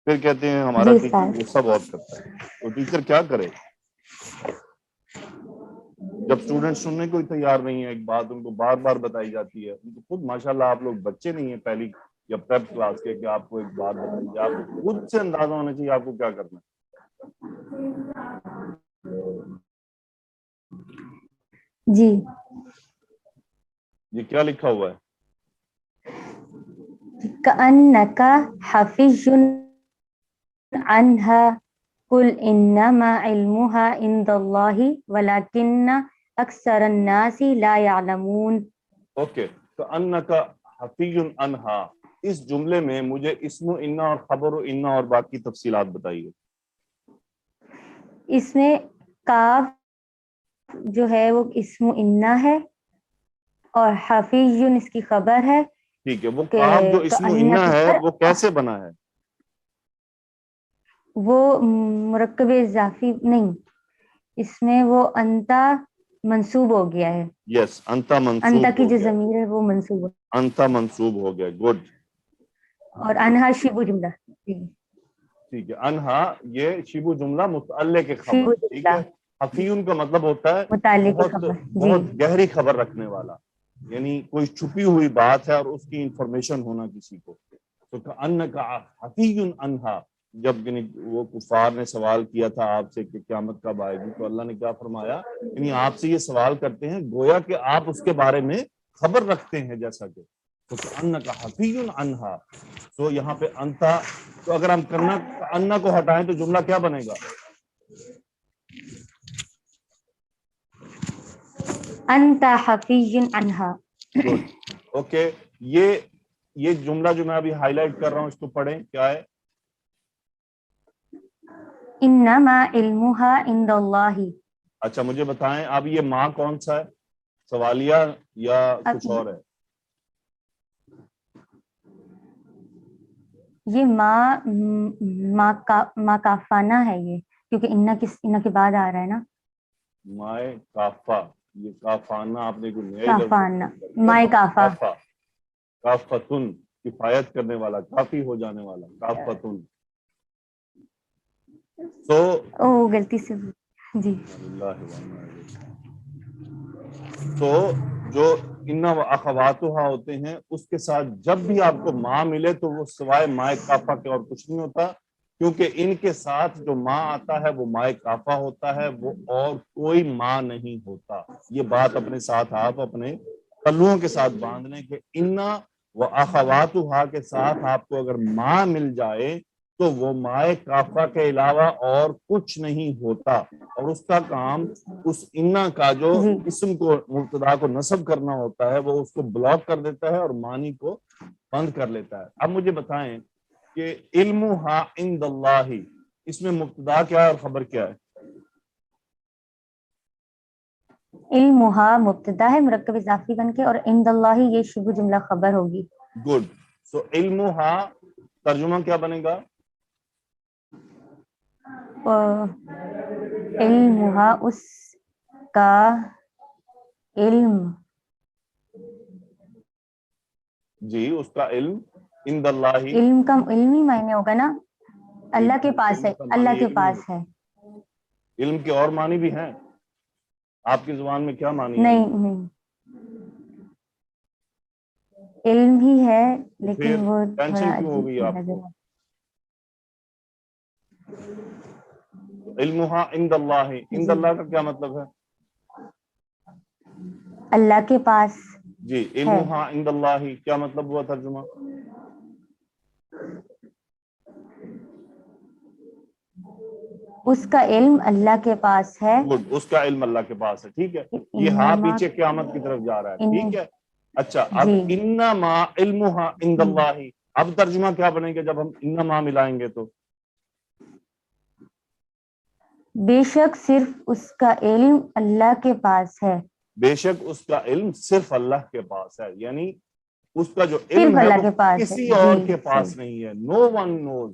پھر کہتے ہیں ہمارا جی ٹیچر سر. غصہ بہت کرتا ہے. تو ٹیچر کیا کرے جب اسٹوڈنٹ سننے کو ہی تیار نہیں ہے؟ ایک بات ان کو بار بار بتائی جاتی ہے. ان کو خود ماشاءاللہ آپ لوگ بچے نہیں ہیں پہلی یا پریپ کلاس کے کہ آپ کو ایک بات بتائیے. آپ کو خود سے اندازہ ہونا چاہیے آپ کو کیا کرنا ہے. جی. یہ کیا لکھا ہوا ہے؟ کأنک حفیظ عنہا قل انما علمها عند اللہ ولکن اکثر الناس لا یعلمون. اوکے. تو انک حفیظ عنہا، اس جملے میں مجھے اسم و انا اور خبر و انا اور باقی تفصیلات بتائیے. اس میں کاف جو ہے وہ اسم انا ہے اور حفیظ اس کی خبر ہے. ٹھیک ہے. وہ کاف جو اسم و انا ہے وہ کیسے بنا ہے؟ وہ مرکب اضافی نہیں، اس میں وہ انتا منصوب ہو گیا ہے. یس. انتا منصوب انتا کی ہو جو گیا. ضمیر ہے وہ منصوب ہو. انتا منصوب ہو گیا. گڈ. اور انہا شبہ جملہ. ٹھیک ہے. انہا یہ شبہ جملہ متعلق کے خبر. شبہ ٹھیک ہے. جملہ حفیظ کا مطلب ہوتا ہے متعلق بہت خبر. بہت جی گہری خبر رکھنے والا، یعنی کوئی چھپی ہوئی بات ہے اور اس کی انفارمیشن ہونا کسی کو. تو انک حفیظ عنہا، جب یعنی وہ کفار نے سوال کیا تھا آپ سے کہ قیامت کب آئے گی، تو اللہ نے کیا فرمایا؟ یعنی آپ سے یہ سوال کرتے ہیں گویا کہ آپ اس کے بارے میں خبر رکھتے ہیں جیسا کہ. تو انک حفیظ عنہا. تو یہاں پہ انتا، تو اگر ہم انا کو ہٹائیں تو جملہ کیا بنے گا؟ انت حفیظ عنہا. گڈ. اوکے. یہ جملہ جو میں ابھی ہائی لائٹ کر رہا ہوں اس کو پڑھیں. کیا ہے؟ انما علمها عند اللہ. اچھا مجھے بتائیں اب یہ ماں کون سا ہے؟ سوالیہ یا کچھ اور ہے؟ یہ ماں کافانہ ہے یہ، کیونکہ انہ کے بعد آ رہا ہے نا. مائے کافا. یہ کافانہ آپ نے کوئی نئے کافانہ مائے کافا. کافتن کفایت کرنے والا، کافی ہو جانے والا. کافتن. او غلطی سے. جی. تو جو انا و اخواتها ہوتے ہیں اس کے ساتھ جب بھی آپ کو ماں ملے تو وہ سوائے مائے کافا کے اور کچھ نہیں ہوتا، کیونکہ ان کے ساتھ جو ماں آتا ہے وہ مائے کافا ہوتا ہے، وہ اور کوئی ماں نہیں ہوتا۔ یہ بات اپنے ساتھ آپ اپنے پلوؤں کے ساتھ باندھنے کے انا و اخواتها کے ساتھ آپ کو اگر ماں مل جائے تو وہ مائے کافا کے علاوہ اور کچھ نہیں ہوتا، اور اس کا کام اس انا کا جو اسم کو مبتدا کو نصب کرنا ہوتا ہے وہ اس کو بلاک کر دیتا ہے اور معنی کو بند کر لیتا ہے۔ اب مجھے بتائیں کہ علمھا عند اللہ، اس میں مبتدا کیا ہے اور خبر کیا ہے؟ علمھا مبتدا ہے مرکب اضافی بن کے، اور عند اللہ یہ شبہ جملہ خبر ہوگی۔ گڈ، سو علمھا ترجمہ کیا بنے گا؟ علمھا اس کا علم، جی اس کا علم، عند اللہ، علم کا علمی معنی ہوگا نا، اللہ کے پاس ہے، علم کا معنی اللہ کے علم ہی پاس ہوتا ہے۔ علم کے اور معنی بھی ہیں، آپ کی زبان میں کیا معنی ہے؟ نہیں علم ہی ہے، لیکن پھر وہ ٹینشن تھوڑا کیوں ہو عجیب گئی سی آپ نظر کو؟ علمھا عند اللہ، عند اللہ کا کیا مطلب ہے؟ اللہ کے پاس جی علمھا عند اللہ کیا مطلب ہوا ترجمہ؟ اس کا علم اللہ کے پاس ہے۔ گڈ، اس کا علم اللہ کے پاس ہے، ٹھیک ہے، یہ ہاں پیچھے قیامت کی طرف جا رہا ہے، ٹھیک ہے۔ اچھا اب انما علمھا عند اللہ، اب ترجمہ کیا بنے گا جب ہم انما ملائیں گے تو؟ بے شک صرف اس کا علم اللہ کے پاس ہے۔ بے شک اس کا علم صرف اللہ کے پاس ہے، یعنی اس کا جو علم صرف ہے اللہ وہ کے پاس ہے، کسی اور جی کے پاس نہیں ہے، نو ون نوز۔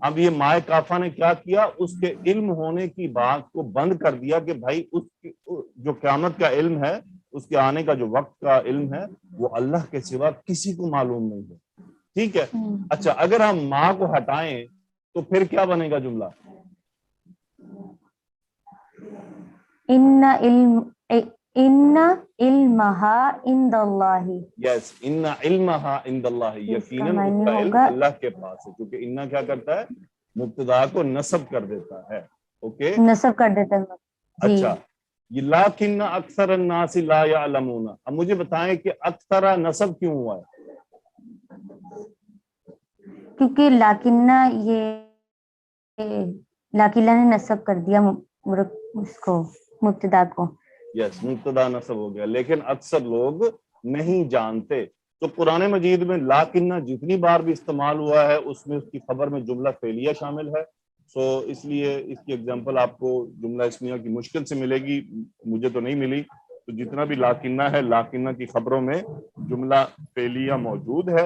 اب یہ مائے کافا نے کیا کیا، اس کے علم ہونے کی بات کو بند کر دیا کہ بھائی اس کی جو قیامت کا علم ہے، اس کے آنے کا جو وقت کا علم ہے وہ اللہ کے سوا کسی کو معلوم نہیں ہے، ٹھیک ہے۔ اچھا اگر ہم ماں کو ہٹائیں تو پھر کیا بنے گا جملہ؟ ان علمھا عند اللہ، یس، ان علمھا عند اللہ، یقیناً اس معنی کا علم ہوگا اللہ کے پاس ہے، کیونکہ انا کیا کرتا ہے، مبتدا کو نصب کر دیتا ہے، اوکے۔ نصب کر دیتا ہے، جی۔ اچھا یہ لیکن اکثر الناس لا یعلمون، اب مجھے بتائیں کہ اکثر نصب کیوں ہوا ہے؟ کیونکہ لاکنہ نے نصب کر دیا اس کو، مبتدا کو۔ یس، مبتدا نصب ہو گیا، لیکن اکثر لوگ نہیں جانتے۔ تو قرآن مجید میں لاکنہ جتنی بار بھی استعمال ہوا ہے اس میں اس کی خبر میں جملہ فعلیہ شامل ہے، سو اس لیے اس کی ایگزامپل آپ کو جملہ اسمیہ کی مشکل سے ملے گی، مجھے تو نہیں ملی۔ تو جتنا بھی لاکنہ ہے، لاکنہ کی خبروں میں جملہ فعلیہ موجود ہے،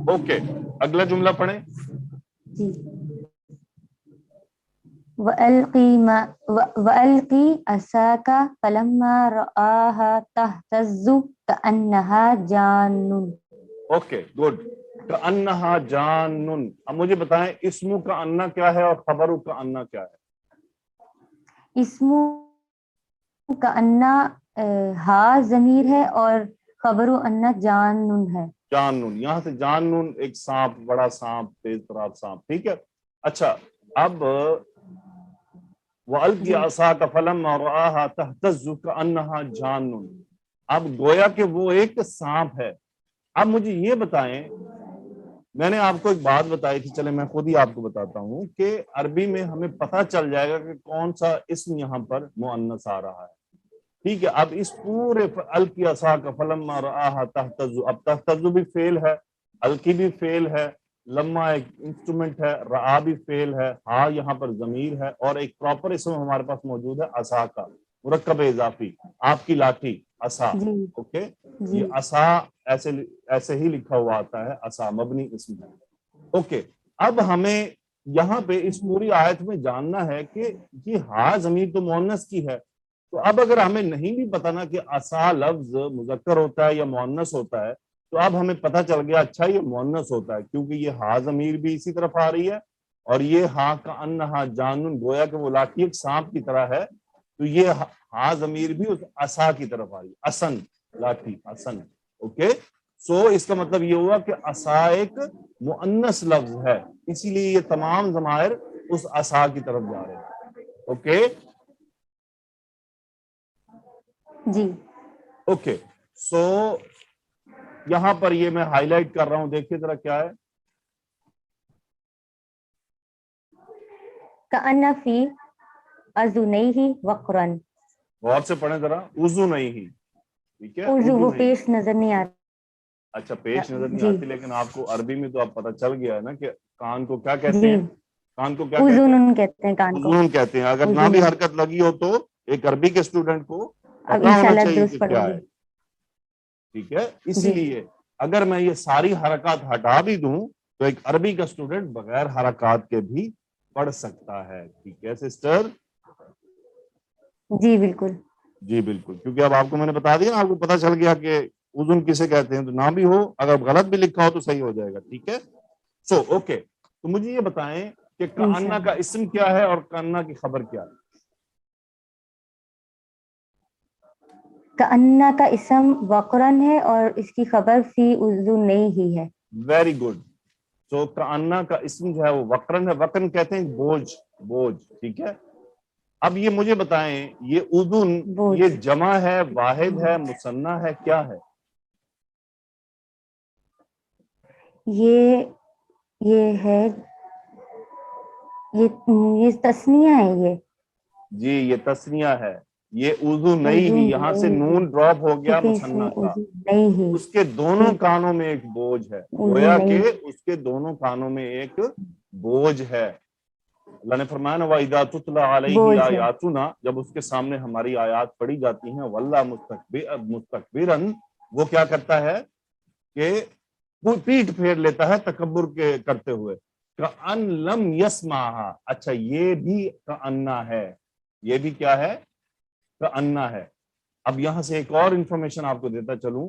اوکے۔ اگلا جملہ پڑھیں۔ جی، وَأَلْقِ عَصَاكَ فَلَمَّا رَآهَا تَهْتَزُّ كَأَنَّهَا جَانٌّ۔ Okay good, کأنہا جانن۔ اب مجھے بتائیں اسمو کا انا کیا ہے اور خبرو کا انا کیا ہے؟ اسمو کا انا ہا ضمیر ہے اور خبرو انا جانن ہے۔ جانن، یہاں سے جانن ایک سانپ، بڑا سانپ، تیز تراب سانپ، ٹھیک ہے۔ اچھا اب وَأَلْقِ عَصَاكَ فَلَمَّا رَآهَا تَهْتَزُّ كَأَنَّهَا جَانٌّ، اب گویا کہ وہ ایک سانپ ہے۔ اب مجھے یہ بتائیں، میں نے آپ کو ایک بات بتائی تھی، چلے میں خود ہی آپ کو بتاتا ہوں کہ عربی میں ہمیں پتہ چل جائے گا کہ کون سا اسم یہاں پر مؤنث آ رہا ہے، ٹھیک ہے۔ اب اس پورے القی عصاک فلما رآہا تہتز، اب تہتز بھی فعل ہے، القی بھی فعل ہے، لما ایک انسٹرومنٹ ہے، رآ بھی فعل ہے، ہاں یہاں پر ضمیر ہے، اور ایک پراپر اسم ہمارے پاس موجود ہے عصا کا، مرکب اضافی، آپ کی لاٹھی، عصا، اوکے۔ یہ عصا ایسے ہی لکھا ہوا آتا ہے، عصا مبنی اسم ہے، اوکے۔ اب ہمیں یہاں پہ اس پوری آیت میں جاننا ہے کہ یہ ہاں ضمیر تو مؤنث کی ہے، تو اب اگر ہمیں نہیں بھی پتا نا کہ عصا لفظ مذکر ہوتا ہے یا مؤنث ہوتا ہے، تو اب ہمیں پتہ چل گیا اچھا یہ مؤنث ہوتا ہے، کیونکہ یہ ہا ضمیر بھی اسی طرف آ رہی ہے، اور یہ ہاں کا انہا جانن، گویا کہ وہ لاٹھی ایک سانپ کی طرح ہے، تو یہ ہاں ضمیر بھی اس عصا کی طرف آ رہی ہے، اسن لاٹھی، اسن. اوکے سو اس کا مطلب یہ ہوا کہ عصا ایک مؤنث لفظ ہے، اسی لیے یہ تمام ضمائر اس عصا کی طرف جا رہے ہیں. اوکے جی اوکے سو یہاں پر یہ میں ہائی لائٹ کر رہا ہوں، دیکھیے ذرا کیا ہے. کأن فی اذنیہ وقرن، غور سے پڑھیں ذرا. اذو نہیں ہی، ٹھیک ہے، اذو اذو وہ نہیں. پیش نظر نہیں آتا. اچھا پیش نظر نہیں جی آتی، لیکن آپ کو عربی میں تو اب پتہ چل گیا ہے نا کہ کان کو کیا کہتے جی ہیں، کان کو کیا کہتے ہیں، اذن کہتے ہیں کان کو. اذون کہتے ہیں. اگر نہ بھی اذن. حرکت لگی ہو تو ایک عربی کے اسٹوڈنٹ کو اب پتا ہونا انشاءاللہ چاہیے درست کہ پڑھیں کیا گے. ہے. ٹھیک ہے، اسی جی. لیے اگر میں یہ ساری حرکات ہٹا بھی دوں تو ایک عربی کا اسٹوڈنٹ بغیر حرکات کے بھی پڑھ سکتا ہے. ٹھیک ہے سسٹر؟ جی بالکل. جی بالکل، کیونکہ اب آپ کو میں نے بتا دیا نا، آپ کو پتا چل گیا کہ اذن کسے کہتے ہیں. تو نہ بھی ہو، اگر غلط بھی لکھا ہو تو صحیح ہو جائے گا. ٹھیک ہے سو اوکے. تو مجھے یہ بتائیں کہ کأنہ کا انشاءاللہ. اسم کیا ہے اور کأنہ کی خبر کیا ہے؟ کأنہ کا اسم وقرن ہے اور اس کی خبر فی اذنیہ ہی ہے. Very good. تو کأنہ کا اسم جو ہے وہ وقرن ہے. وقرن کہتے ہیں بوجھ، بوجھ. ٹھیک ہے، اب یہ مجھے بتائیں یہ اذن بوجھ. یہ جمع ہے، واحد ہے، مثنیٰ ہے، کیا ہے؟ یہ ہے یہ تسنیہ ہے. یہ جی یہ تسنیہ ہے. یہ اذن نہیں ہی، اذن یہاں سے نہیں نون ڈراپ ہو گیا کیونکہ اس مثنیٰ میں کا. اذن نہیں ہی. اس کے دونوں کانوں میں ایک بوجھ ہے، گویا اذن کہ نہیں. اس کے دونوں کانوں میں ایک بوجھ ہے. اللہ نے فرمایا نا وَإِذَا تُتْلَى عَلَيْهِ بوجھ ہے. آيَاتُنَا، جب اس کے سامنے ہماری آیات پڑھی جاتی ہیں، وَلَّا مُسْتَكْبِرًا، وہ کیا کرتا ہے کہ وہ پیٹ پھیر لیتا ہے تکبر کے کرتے ہوئے. کأن لم يسمعها، اچھا یہ بھی کأنہ ہے، یہ بھی کیا ہے؟ کأنہ ہے. اب یہاں سے ایک اور انفارمیشن آپ کو دیتا چلوں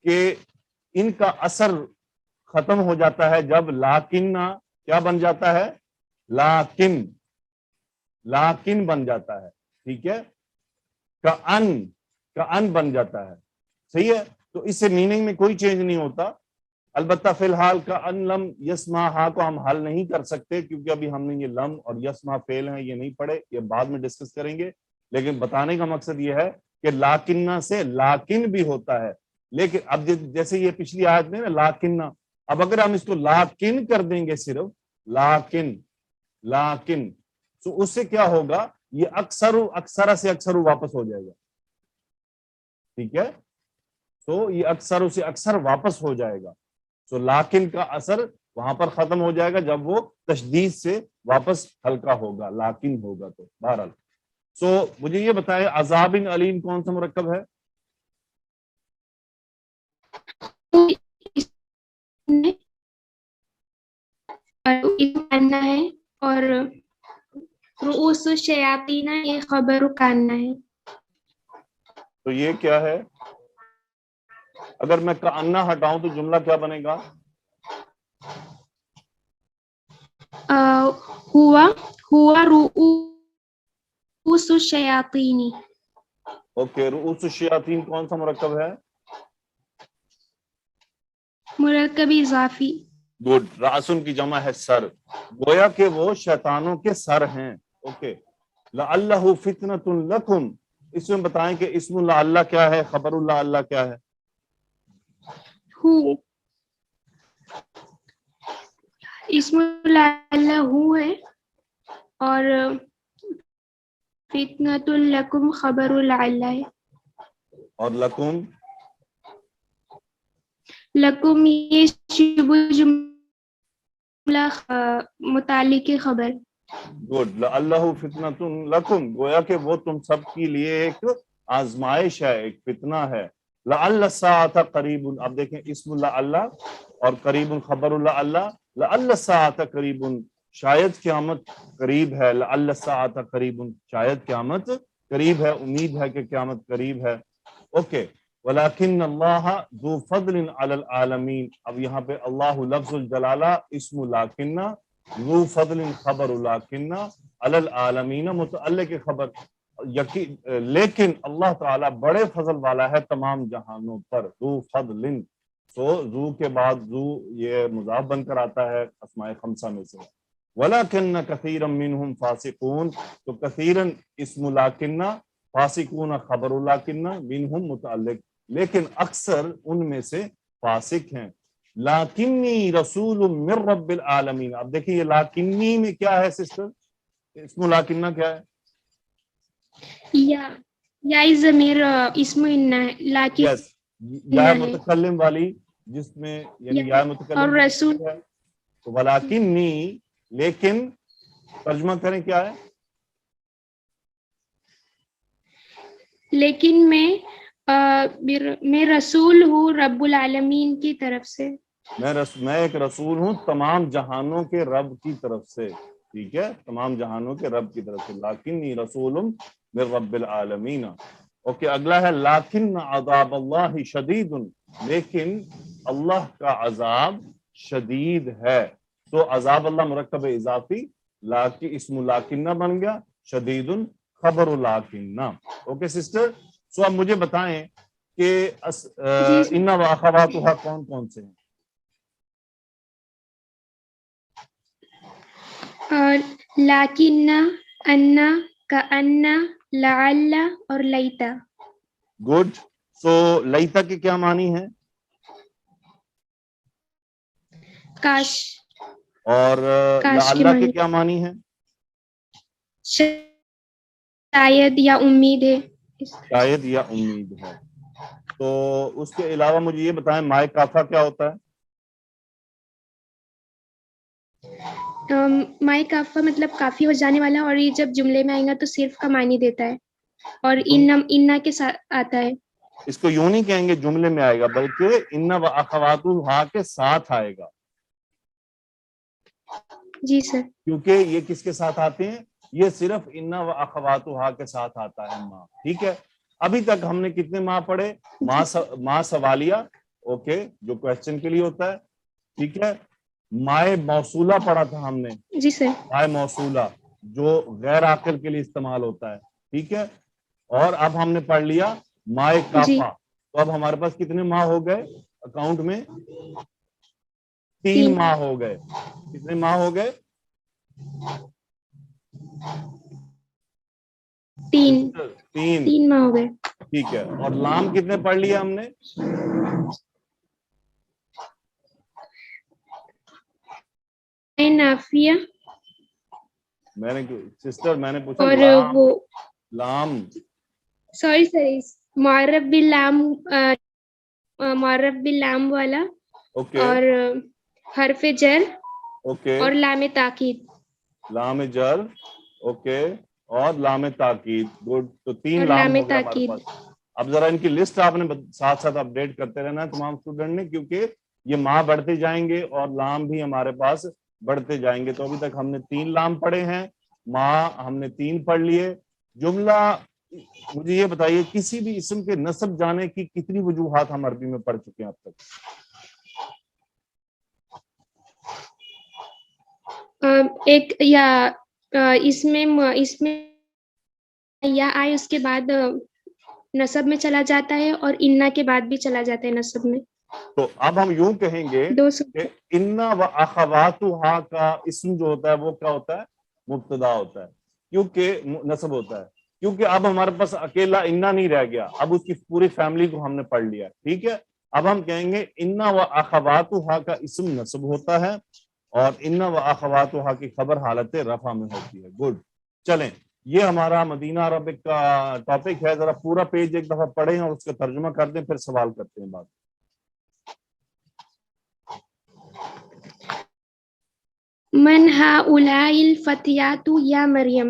کہ ان کا اثر ختم ہو جاتا ہے جب لاکن کیا بن جاتا ہے؟ لاکن، لاکن بن جاتا ہے. ٹھیک ہے، کأن بن جاتا ہے. صحیح ہے، تو اس سے میننگ میں کوئی چینج نہیں ہوتا. البتہ فی الحال کأن لم یسمعھا کو ہم حل نہیں کر سکتے، کیونکہ ابھی ہم نے یہ لم اور یسمع فعل ہیں یہ نہیں پڑھے، یہ بعد میں ڈسکس کریں گے. لیکن بتانے کا مقصد یہ ہے کہ لاکنہ سے لاکن بھی ہوتا ہے. لیکن اب جیسے یہ پچھلی آیت میں نا لاکنہ، اب اگر ہم اس کو لاکن کر دیں گے صرف لاکن، لاکن، تو اس سے کیا ہوگا؟ یہ اکثر سے اکثر واپس ہو جائے گا. ٹھیک ہے، تو یہ اکثر سے اکثر واپس ہو جائے گا. سو لاکن کا اثر وہاں پر ختم ہو جائے گا جب وہ تشدید سے واپس ہلکا ہوگا، لاکن ہوگا. تو بہرحال سو مجھے یہ بتائیں عذاب علیم کون سا مرکب ہے؟ ہے اور رؤوس الشیاطین یہ خبر کاننا ہے. تو یہ کیا ہے؟ اگر میں کأنہ ہٹاؤں تو جملہ کیا بنے گا؟ ہوا رؤوس الشیاطین. اوکے، رؤوس الشیاطین کون سا مرکب ہے؟ مرکب اضافی. گڈ. راسن کی جمع ہے سر، گویا کہ وہ شیطانوں کے سر ہیں. اوکے، لعلہ فتنۃ لکم، اس میں بتائیں کہ اسم اللہ اللہ کیا ہے، خبر اللہ اللہ کیا ہے؟ اسم اللہ ہو ہے اور فتنۃ لکم خبر اللہ ہے. اور لکم یہ شبہ جملہ متعلق خبر. گڈ. لعلہ فتنۃ لکم، گویا کہ وہ تم سب کے لیے ایک آزمائش ہے، ایک فتنہ ہے. لعل الساعۃ قریب، اب دیکھیں اسم اللہ اللہ اور قریب خبر اللہ اللہ. لعل الساعۃ قریب، شاید قیامت قریب ہے. لعل الساعۃ قریب، شاید قیامت قریب ہے، امید ہے کہ قیامت قریب ہے. اوکے، ولیکن اللہ ذو فضل علی العالمین. اب یہاں پہ اللہ لفظ الجلالہ اسم لاکنہ، ذو فضل خبر لاکنہ، علی العالمین متعلق خبر. لیکن اللہ تعالیٰ بڑے فضل والا ہے تمام جہانوں پر. ذو فضل، سو ذو کے بعد ذو یہ مضاف بن کر آتا ہے اسماء خمسہ میں سے. وَلَكِنَّ كَثِيرًا مِّنْهُمْ فَاسِقُونَ، تو کثیرن اسم لاکنہ، فاسقون خبر لاکنہ، منہم متعلق، لیکن اکثر ان میں سے فاسق ہیں. لاکنی رسول من رب العالمین. اب دیکھیں یہ لاکنی میں کیا ہے سسٹر، اسم لاکنہ کیا ہے؟ یا ضمیر اسم انہ ہے، لیکن یس، یا متکلم والی جس میں یعنی یا متکلم اور رسول ہے. تو ولاکنی، لیکن ترجمہ کریں کیا ہے؟ لیکن میں رسول ہوں رب العالمین کی طرف سے. میں ایک رسول ہوں تمام جہانوں کے رب کی طرف سے. ٹھیک ہے، تمام جہانوں کے رب کی طرف سے. لاکنی رسول من رب العالمین. اوکے، اگلا ہے لیکن عذاب اللہ شدید، لیکن اللہ کا عذاب شدید ہے. تو عذاب اللہ مرکب اضافی، اسم لاکنہ بن گیا، شدید خبر لاکنہ. اوکے سسٹر، سو اب مجھے بتائیں کہ ان و اخواتها کون کون سے ہیں؟ لیکن، انا، کأنا، لعل اور لیتا. گڈ. سو لیتا کے کیا معنی ہے؟ کاش. اور کاش کے لعل کے معنی کیا معنی ہے؟ شاید یا امید ہے. شاید یا امید ہے. تو اس کے علاوہ مجھے یہ بتائیں مائے کافا کیا ہوتا ہے؟ مائے کافا مطلب کافی ہو جانے والا، اور یہ جب جملے میں آئے گا تو صرف کا معنی دیتا ہے، اور انا کے ساتھ آتا ہے. اس کو یوں نہیں کہیں گے جملے میں آئے گا، بلکہ ان و اخواتها کے ساتھ آئے گا. جی سر. کیونکہ یہ کس کے ساتھ آتے ہیں؟ یہ صرف ان و اخواتها کے ساتھ آتا ہے ماں. ٹھیک ہے، ابھی تک ہم نے کتنے ماں پڑھے؟ ماں سوالیہ، اوکے، جو کوشچن کے لیے ہوتا ہے. ٹھیک ہے، مائے موصولہ پڑھا تھا ہم نے. جی سر. مائے موصولہ جو غیر عاقل کے لیے استعمال ہوتا ہے. ٹھیک ہے، اور اب ہم نے پڑھ لیا مائے کافا. تو اب ہمارے پاس کتنے ماہ ہو گئے اکاؤنٹ میں؟ 3 ماہ ہو گئے. کتنے ماہ ہو گئے؟ 3 ماہ ہو گئے. ٹھیک ہے، اور لام کتنے پڑھ لیے ہم نے؟ نافیہ. سسٹر میں نے پوچھا اور لام. وہ لام سوری سر، معرب باللام والا، اوکے اور حرف جر، اوکے، اور لام تاکید. لام جر، اوکے، اور لام تاکید. گڈ. تو 3 اور لام لام ہو گیا ہمارے تاکید. پاس. اب ذرا ان کی لسٹ آپ نے ساتھ ساتھ اپڈیٹ کرتے رہنا ہے تمام اسٹوڈنٹ نے، کیونکہ یہ ماہ بڑھتے جائیں گے اور لام بھی ہمارے پاس بڑھتے جائیں گے. تو ابھی تک ہم نے 3 لام پڑھے ہیں، ماہ ہم نے 3 پڑھ لیے. جملہ مجھے یہ بتائیے کسی بھی اسم کے نسب جانے کی کتنی وجوہات ہم عربی میں پڑھ چکے ہیں اب تک؟ ایک یا اس میں یا آئے اس کے بعد نسب میں چلا جاتا ہے، اور انا کے بعد بھی چلا جاتا ہے نسب میں. تو اب ہم یوں کہیں گے کہ ان و اخواتها کا اسم جو ہوتا ہے وہ کیا ہوتا ہے؟ مبتدا ہوتا ہے، کیونکہ نسب ہوتا ہے. کیونکہ اب ہمارے پاس اکیلا انا نہیں رہ گیا، اب اس کی پوری فیملی کو ہم نے پڑھ لیا. ٹھیک ہے، اب ہم کہیں گے ان و اخواتها کا اسم نسب ہوتا ہے، اور ان و اخواتها کی خبر حالت رفع میں ہوتی ہے. گڈ. چلیں، یہ ہمارا مدینہ عربک کا ٹاپک ہے. ذرا پورا پیج ایک دفعہ پڑھیں اور اس کا ترجمہ کر دیں، پھر سوال کرتے ہیں بعد. من هؤلاء الفتيات یا مریم.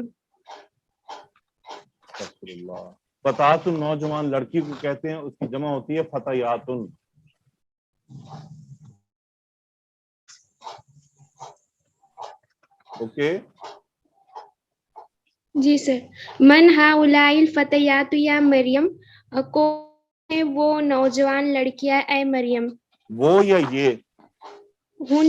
فتاۃ نوجوان لڑکی کو کہتے ہیں، اس کی جمع ہوتی ہے فتیات. اوکے جی سر. من هؤلاء الفتيات یا مریم، کون ہے وہ نوجوان لڑکیاں اے مریم. وہ یا یہ؟ ہن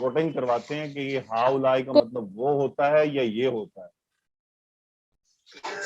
ووٹنگ کرواتے ہیں کہ یہ ہاؤلائی کا مطلب وہ ہوتا ہے یا یہ ہوتا ہے.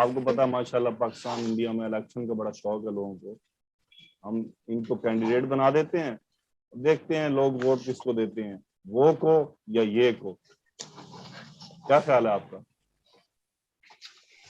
آپ کو پتا ہے ماشاءاللہ پاکستان انڈیا میں الیکشن کا بڑا شوق ہے لوگوں کو. ہم ان کو کینڈیڈیٹ بنا دیتے ہیں، دیکھتے ہیں لوگ ووٹ کس کو دیتے ہیں، وہ کو یا یہ کو. کیا خیال ہے آپ کا؟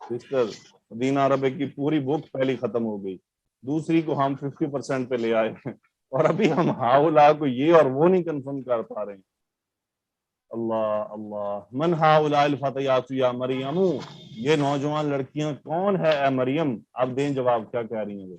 سسٹر مدینہ عربی کی پوری بک پہلی ختم ہو گئی، دوسری کو ہم 50% پہ لے آئے ہیں، اور ابھی ہم ہاؤلا کو یہ اور وہ نہیں کنفرم کر پا رہے ہیں. اللہ اللہ. من ہاؤلا الفتیات یا مریم، یہ نوجوان لڑکیاں کون ہے اے مریم؟ آپ دیں جواب، کیا کہہ رہی ہیں وہ؟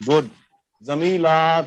گڈ. زمیلات.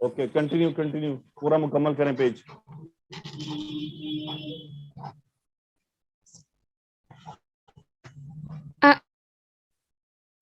اوکے کنٹینیو پورا مکمل کریں پیج.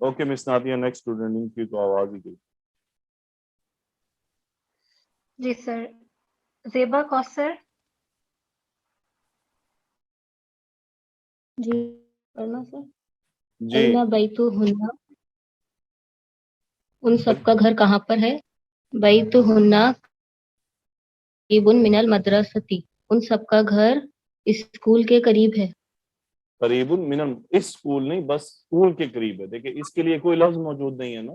اوکے مس نادیہ نیکسٹ اسٹوڈنٹ. ان کی تو آواز ہی گئی. جی سر. زیبا کوثر. جی پڑھنا سر. جی اینا بیتو ہننا، ان سب کا گھر کہاں پر ہے؟ بیتو ہننا قریب من المدرستی، ان سب کا گھر اسکول کے قریب ہے. قریب من اس اسکول نہیں، بس اسکول کے قریب ہے. دیکھیں اس کے لیے کوئی لفظ موجود نہیں ہے نا،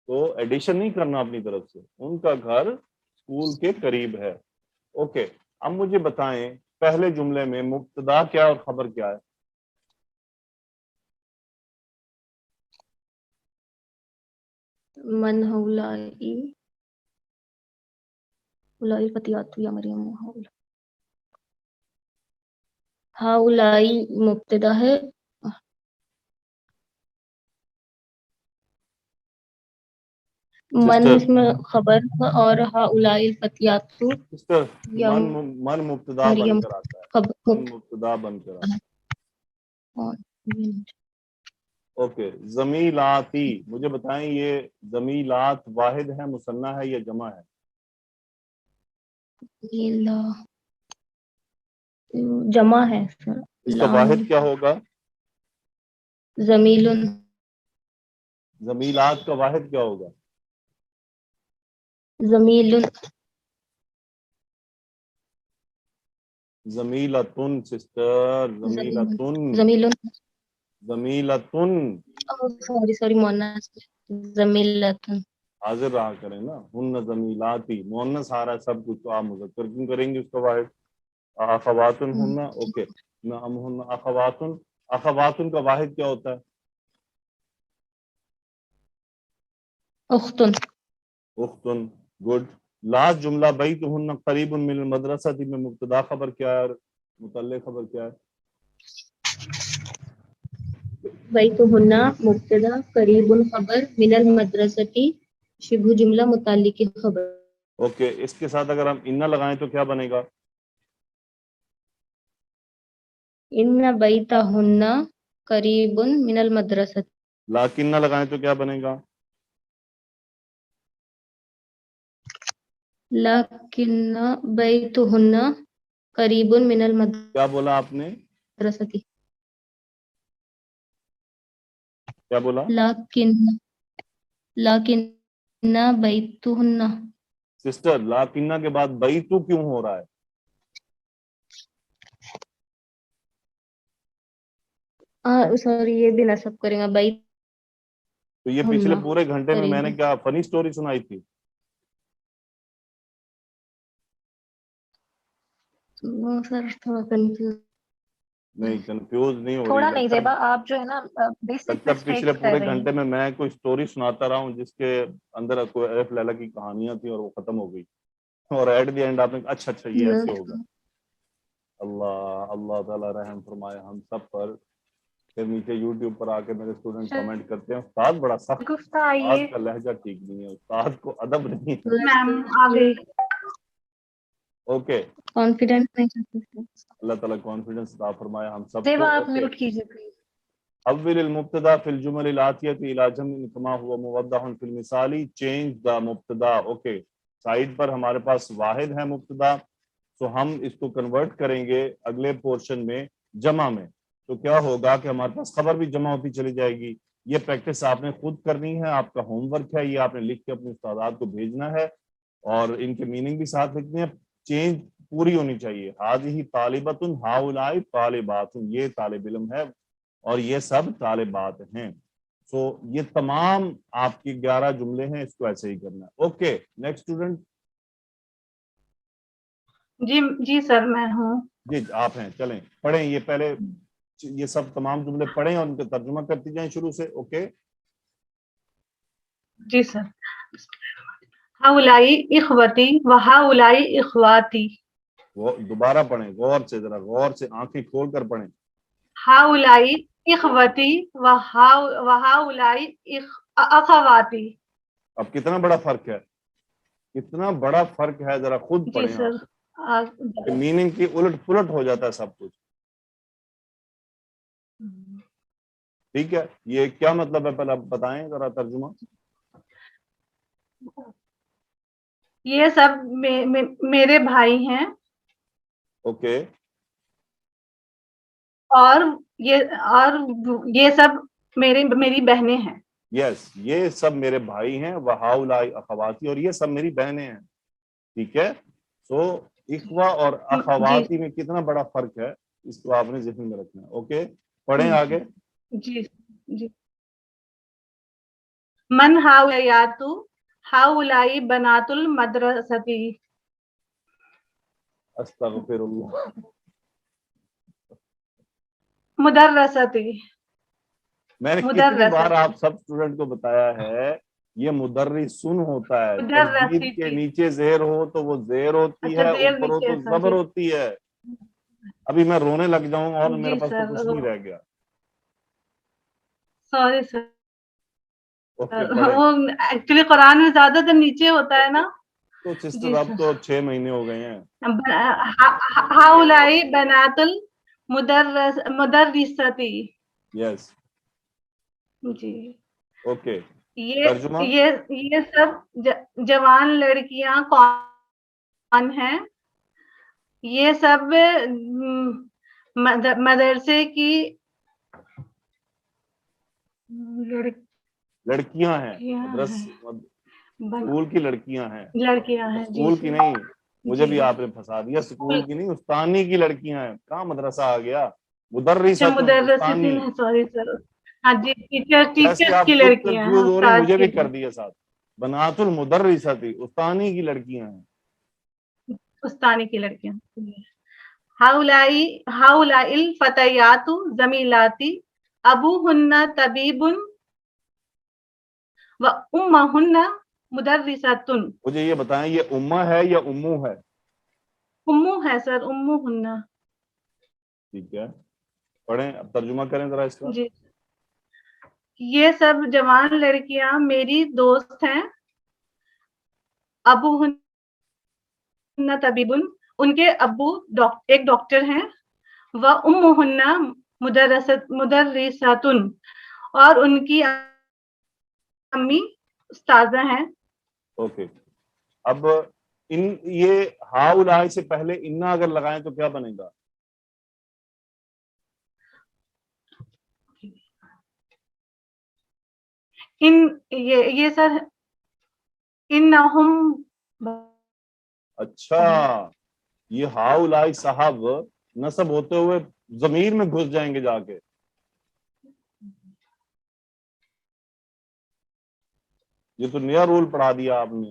تو ایڈیشن نہیں کرنا اپنی طرف سے. ان کا گھر اسکول کے قریب ہے. اوکے اب مجھے بتائیں پہلے جملے میں مبتدا کیا اور خبر کیا ہے؟ من ہولائی اولائی فتیات یا مریم ہاؤلائی مبتدا ہے، من سسٹر اس میں خبر ہے اور ہاؤلائی الفتیات سسٹر یا من مبتدا بن مریم کر آتا ہے. خبر من مبتدا بن کر آتا ہے. اوکے زمیلاتی، مجھے بتائیں یہ زمیلات واحد ہے، مثنیٰ ہے یا جمع ہے؟ جمع ہے سر. اس کا واحد کیا ہوگا؟ زمیل زمیلات کا واحد کیا ہوگا؟ زمیل زمیلتن سسٹر، زمیلتن. زمیل زمیلتن سوری مونس زمیلت. حاضر رہا کریں نا. ہن زمیلاتی مؤنث آ رہا ہے سب کچھ، تو آپ مذکر کیوں کریں گے اس کا واحد؟ اخواتن ہن. اوکے نعم ہن اخواتن. اخواتن کا واحد کیا ہوتا ہے؟ اختن. اختن. گڈ. لاسٹ جملہ بیت ہن قریب من المدرسہ میں مبتدا خبر کیا ہے اور متعلق خبر کیا ہے؟ بیتہن مبتدا قریب خبر من المدرستی شبہ جملہ متعلق خبر. اوکے اس کے ساتھ اگر ہم انہ لگائیں تو کیا بنے گا؟ ان بیتہن قریب من المدرستی. لاکنہ لگائیں تو کیا بنے گا؟ لیکن بیتہن قریب من کیا بولا آپ نے؟ المدرستی. کیا بولا؟ لیکن بیتہن. سسٹر لاکنہ کے بعد بیتو کیوں ہو رہا ہے؟ سوری یہ بھی نصب کریں گا. بیت تو یہ پچھلے پورے گھنٹے میں نے کیا فنی سٹوری سنائی تھی؟ وہ سر تھوڑا کنفیوز. نہیں کنفیوز نہیں ہو تھوڑا رہی. نہیں زیبا آپ جو ہے نا بیسک لگتا ہے پچھلے مسٹیکس کر پورے رہی گھنٹے ہیں. میں کوئی سٹوری سناتا رہا ہوں جس کے اندر کوئی الف لیلا کی کہانیاں تھیں اور وہ ختم ہو گئی, اور ایٹ دی اینڈ آپ نے اچھا یہ ایسے ہوگا. اللہ اللہ تعالیٰ رحم فرمائے ہم سب پر. پھر نیچے یوٹیوب پر آ کے میرے اسٹوڈنٹ کمنٹ کرتے ہیں استاد بڑا سخت, گفتہ استاد آئیے کا لہجہ ٹھیک نہیں ہے, استاد کو ادب نہیں ہے. میم آ گئی. اوکے, کانفیڈنس نہیں کر سکتے. اللہ تعالیٰ کانفیڈنس عطا فرمائے ہم سب کو. زیبا آپ اوکے, میوٹ کیجیے پلیز. اول المبتدا فی الجمل الاتیہ الی جمع کما هو موضح فی المثال, چینج دا مبتدا. اوکے, سائڈ پر ہمارے پاس واحد ہے مبتدا, تو ہم اس کو کنورٹ کریں گے اگلے پورشن میں جمع میں. تو کیا ہوگا کہ ہمارے پاس خبر بھی جمع ہوتی چلی جائے گی. یہ پریکٹس آپ نے خود کرنی ہے, آپ کا ہوم ورک ہے, یہ آپ نے لکھ کے اپنے استادات کو بھیجنا ہے اور ان کے میننگ بھی ساتھ لکھنے ہیں. چینج پوری ہونی چاہیے. ہذہ طالبۃ ہؤلاء طالبات, یہ طالب علم ہے اور یہ سب طالبات ہیں. سو یہ تمام آپ کی 11 جملے ہیں, اس کو ایسے ہی کرنا ہے. Okay, next student. جی سر میں ہوں. جی آپ ہیں, چلیں پڑھیں یہ پہلے یہ سب تمام جملے پڑھیں اور ان کا ترجمہ کرتی جائیں شروع سے. اوکے جی سر. ہؤلاء اخوتی و ہؤلاء اخواتی. وہ دوبارہ پڑھیں غور سے, ذرا غور سے آنکھیں کھول کر پڑھیں. ہؤلاء اخوتی و ہؤلاء اخواتی. اب کتنا بڑا فرق ہے, کتنا بڑا فرق ہے, ذرا خود جی پڑھیں سر. آپ. میننگ کی الٹ پلٹ ہو جاتا ہے سب کچھ. ٹھیک ہے, یہ کیا مطلب ہے پہلے آپ بتائیں ذرا ترجمہ. یہ سب میرے بھائی ہیں اوکے, اور یہ سب میری بہنیں ہیں. یس, یہ سب میرے بھائی ہیں. وہؤلاء اخواتی, اور یہ سب میری بہنیں ہیں. ٹھیک ہے, سو اخوا اور اخواتی میں کتنا بڑا فرق ہے, اس کو آپ نے ذہن میں رکھنا ہے. اوکے, پڑھیں آگے. جی جی. من ہؤلاء ہؤلاء بنات المدرستی. استغفر اللہ. مدرستی. میں نے کتنی بار آپ سب اسٹوڈنٹ کو بتایا ہے, یہ مدرسن ہوتا ہے. تشدید کے نیچے زیر ہو تو وہ زیر ہوتی ہے, اوپر ہو تو زبر ہوتی ہے. ابھی میں رونے لگ جاؤں اور میرے پاس تو کچھ نہیں رہ گیا. Sorry sir. اوکے, پڑھیں. وہ ایکچولی قرآن میں زیادہ تر نیچے ہوتا ہے نا. تو سسٹر اب تو 6 مہینے ہو گئے ہیں. ہؤلاء بنات المدرستی. یس, جی. اوکے, ترجمہ. یہ سب جوان لڑکیاں کون ہیں؟ یہ سب مدرسے کی لڑکیاں ہیں, اسکول کی لڑکیاں ہیں. لڑکیاں ہیں. جی اسکول کی نہیں, مجھے بھی جی. آپ نے پھنسا دیا. اسکول کی نہیں, استانی کی لڑکیاں ہیں. کہاں مدرسہ آ گیا, مدرسۃ استانی. Sorry sir. ہاں جی, ٹیچرس جیسے آپ کی خود لڑکیاں ہیں, کنفیوز ہو رہے ہیں, استاد مجھے کے بھی کر دیا ساتھ. بنات المدرسۃ, استانی کی لڑکیاں ہیں. استانی کی لڑکیاں. ہؤلاء الفتیات زمیلاتی ابوہن طبیب و امہن مدرسۃ. مجھے یہ بتائیں, یہ امہ ہے یا امو ہے؟ امو ہے سر, امہن. ٹھیک ہے, پڑھیں, اب ترجمہ کریں ذرا اس کا. جی. یہ سب جوان لڑکیاں میری دوست ہیں. ابوہن طبیب, ان کے ابو ایک ڈاکٹر ہیں. و امہن مدرسۃ, اور ان کی امی استاذہ ہیں. اوکے, اب یہ ہؤلاء سے پہلے انا اگر لگائیں تو کیا بنے گا؟ یہ سر انہم. اچھا, یہ ہؤلاء صاحب نصب ہوتے ہوئے ضمیر میں گھس جائیں گے جا کے. یہ تو نیا رول پڑھا دیا آپ نے.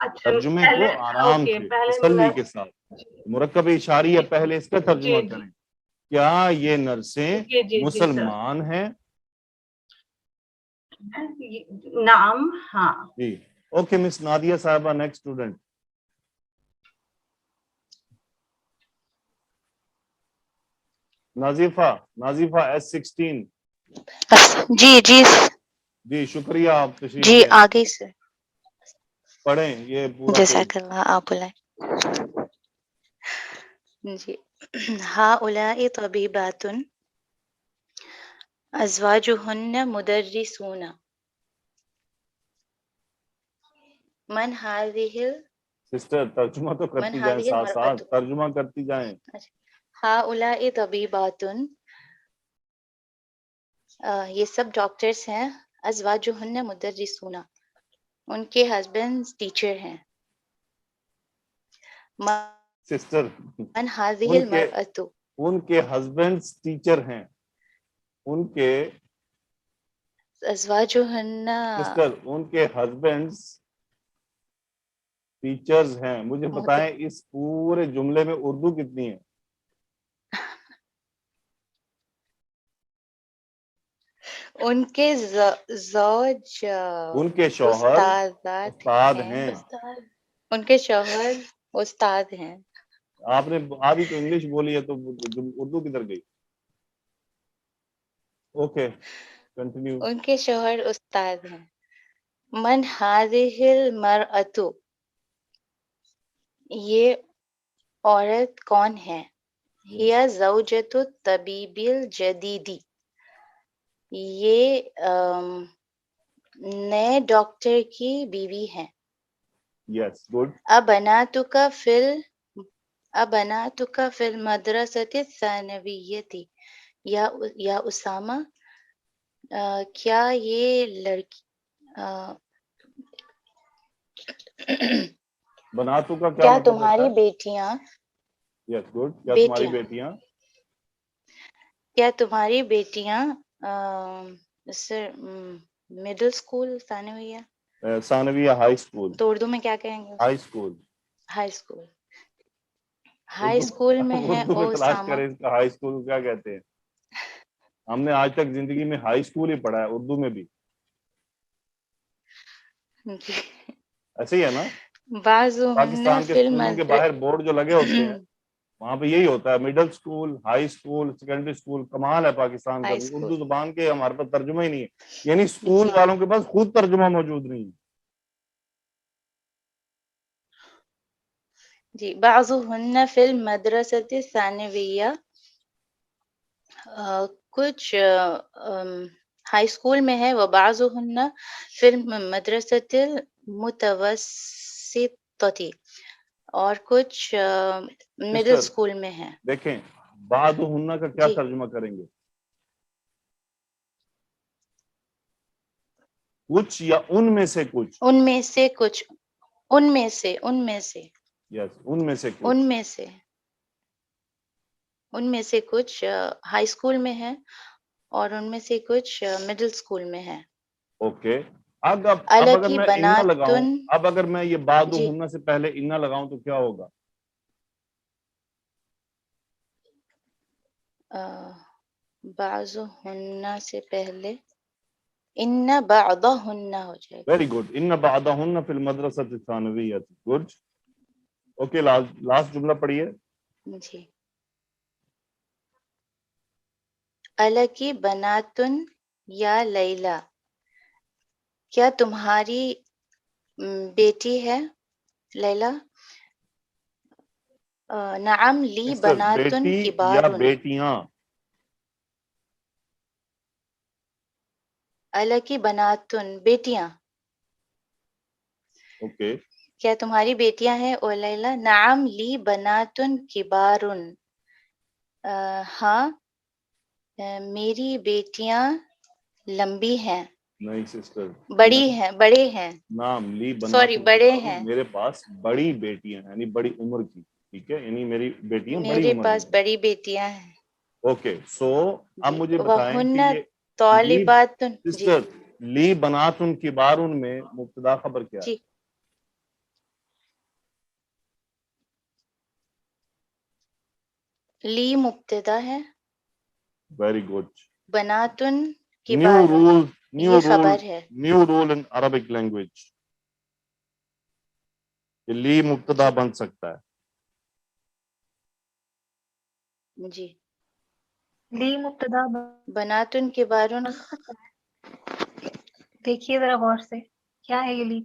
اچھا ترجمے کو پہلے آرام اوکے سے پہلے تسلی کے ساتھ مرکب اشاریہ پہلے اس کا ترجمہ جی جی کریں. کیا یہ نرسیں جی جی جی سر مسلمان ہیں؟ نعم ہاں جی اوکے مس نادیہ صاحبہ نیکسٹ اسٹوڈنٹ. نازیفہ S16. جی جی جی شکریہ آپ تشریف جی لے آئیں. آگے سے پڑھیں یہ پورا پیج. جزاک اللہ آپ بلائیں. جی ہؤلاء طبیبات ازواجهن مدرسون من هذه سسٹر ترجمہ تو من کرتی جائیں هذه ساتھ ساتھ المرأة ترجمہ کرتی جائیں. ہؤلاء طبیبات یہ سب ڈاکٹرس ہیں. ازواجهن مدرسون ان کے ہسبینڈ ٹیچر ہیں. سسٹر من هذه المرأة ان کے ہسبینڈ ٹیچر ہیں. ان کے ازواجهن سسٹر ان کے ہسبینڈ ٹیچرز ہیں. مجھے بتائیں اس پورے جملے میں اردو کتنی ہے؟ ان کے زوج ان کے شوہر استاد ہیں. ان کے شوہر استاد ہیں. آپ نے آدھی تو انگلش بولی ہے تو اردو کدھر گئی؟ Okay continue. ان کے شوہر استاد ہیں. من هذه المرأة یہ عورت کون ہے؟ ہی زوجۃ الطبیب الجدید یہ نئے ڈاکٹر کی بیوی ہے. Yes good. ابناتک فی المدرسۃ الثانویۃ یا اسامہ کیا یہ لڑکی بناتو کا کیا کیا مطلب تمہاری ہوتا ہے؟ بیٹیاں یس گڈ. کیا تمہاری بیٹیاں کیا تمہاری بیٹیاں مڈل اسکول ثانویہ ثانویہ ہائی اسکول تو اردو میں کیا کہیں گے؟ High school. High school high school میں ہے. اردو او میں تلاش اسامہ کریں اس کا ہائی اسکول کو کیا کہتے ہیں. ہم نے آج تک زندگی میں ہائی اسکول ہی پڑھا ہے اردو میں بھی. ایسے ہی ہے نا؟ پاکستان کے اسکولوں کے باہر بورڈ جو لگے ہوتے ہیں وہاں پہ یہی ہوتا ہے middle school high school secondary school. کمال ہے پاکستان کا. اردو زبان کے ہمارے پاس ترجمہ ہی نہیں ہے. یعنی اسکول والوں کے پاس خود ترجمہ موجود نہیں ہے. جی بعضهن فی المدرسۃ الثانویہ کچھ ہائی اسکول میں ہے. وبعضهن فی المدرسۃ المتوسطۃ اور کچھ مڈل اسکول میں ہے. دیکھیں بعضهن کا کیا ترجمہ کریں گے؟ کچھ یا ان میں سے کچھ؟ ان میں سے کچھ. ان میں سے یس ان میں سے کچھ. ان میں سے کچھ ہائی اسکول میں ہے اور ان میں سے کچھ مڈل اسکول میں ہے. اوکے. اب اگر میں انا لگاؤں اب اگر میں یہ بعضهن سے پہلے انا لگاؤں تو کیا ہوگا؟ بعضهن سے پہلے ان بعضهن ہو جائے گا. Very good. ان بعضهن فی المدرسۃ الثانویہ. گڈ. اوکے لاسٹ جملہ پڑھیے. جی الکی بناتن یا لیلا کیا تمہاری بیٹی ہے لیلا؟ نعم لی بناتن بیٹی کبار. یا بیٹیاں؟ الکی بناتن بیٹیاں. اوکے. کیا تمہاری بیٹیاں ہیں او لیلا؟ نعم لی بناتن کبار ہاں میری بیٹیاں لمبی ہیں. نہیں سسٹر بڑے ہیں. نام لی سوری بناتن بڑے کبار ہیں. میرے پاس بڑی بیٹیاں ہیں یعنی بڑی عمر کی. ٹھیک ہے یعنی میری بیٹیاں بڑی میرے عمر پاس میں. بڑی بیٹیاں ہیں. اوکے سو اب مجھے بتائیں وہن کہ یہ طالبات. جی سسٹر لی بناتن کبار میں مبتدا خبر کیا ہے؟ جی لی مبتدا ہے, ویری گڈ. بناتن New کبار rule, new یہ rule, خبر ہے. new rule in Arabic language. کہ لی مبتدا بن سکتا ہے. جی. لی مبتدا بناتن کبارن بن سکتا ہے. دیکھیے ذرا غور سے کیا ہے یہ لی.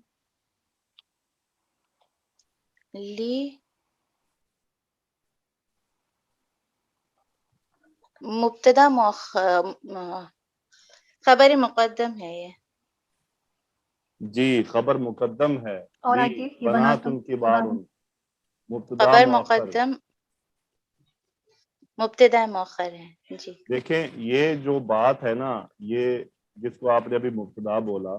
لی مبتدا خبر مقدم ہے یہ. جی خبر مقدم ہے. اور لی آگے یہ بناتن کبارن مبتدا خبر مؤخر. مقدم مبتدا مؤخر ہے. جی دیکھیں یہ جو بات ہے نا, یہ جس کو آپ نے ابھی مبتدا بولا,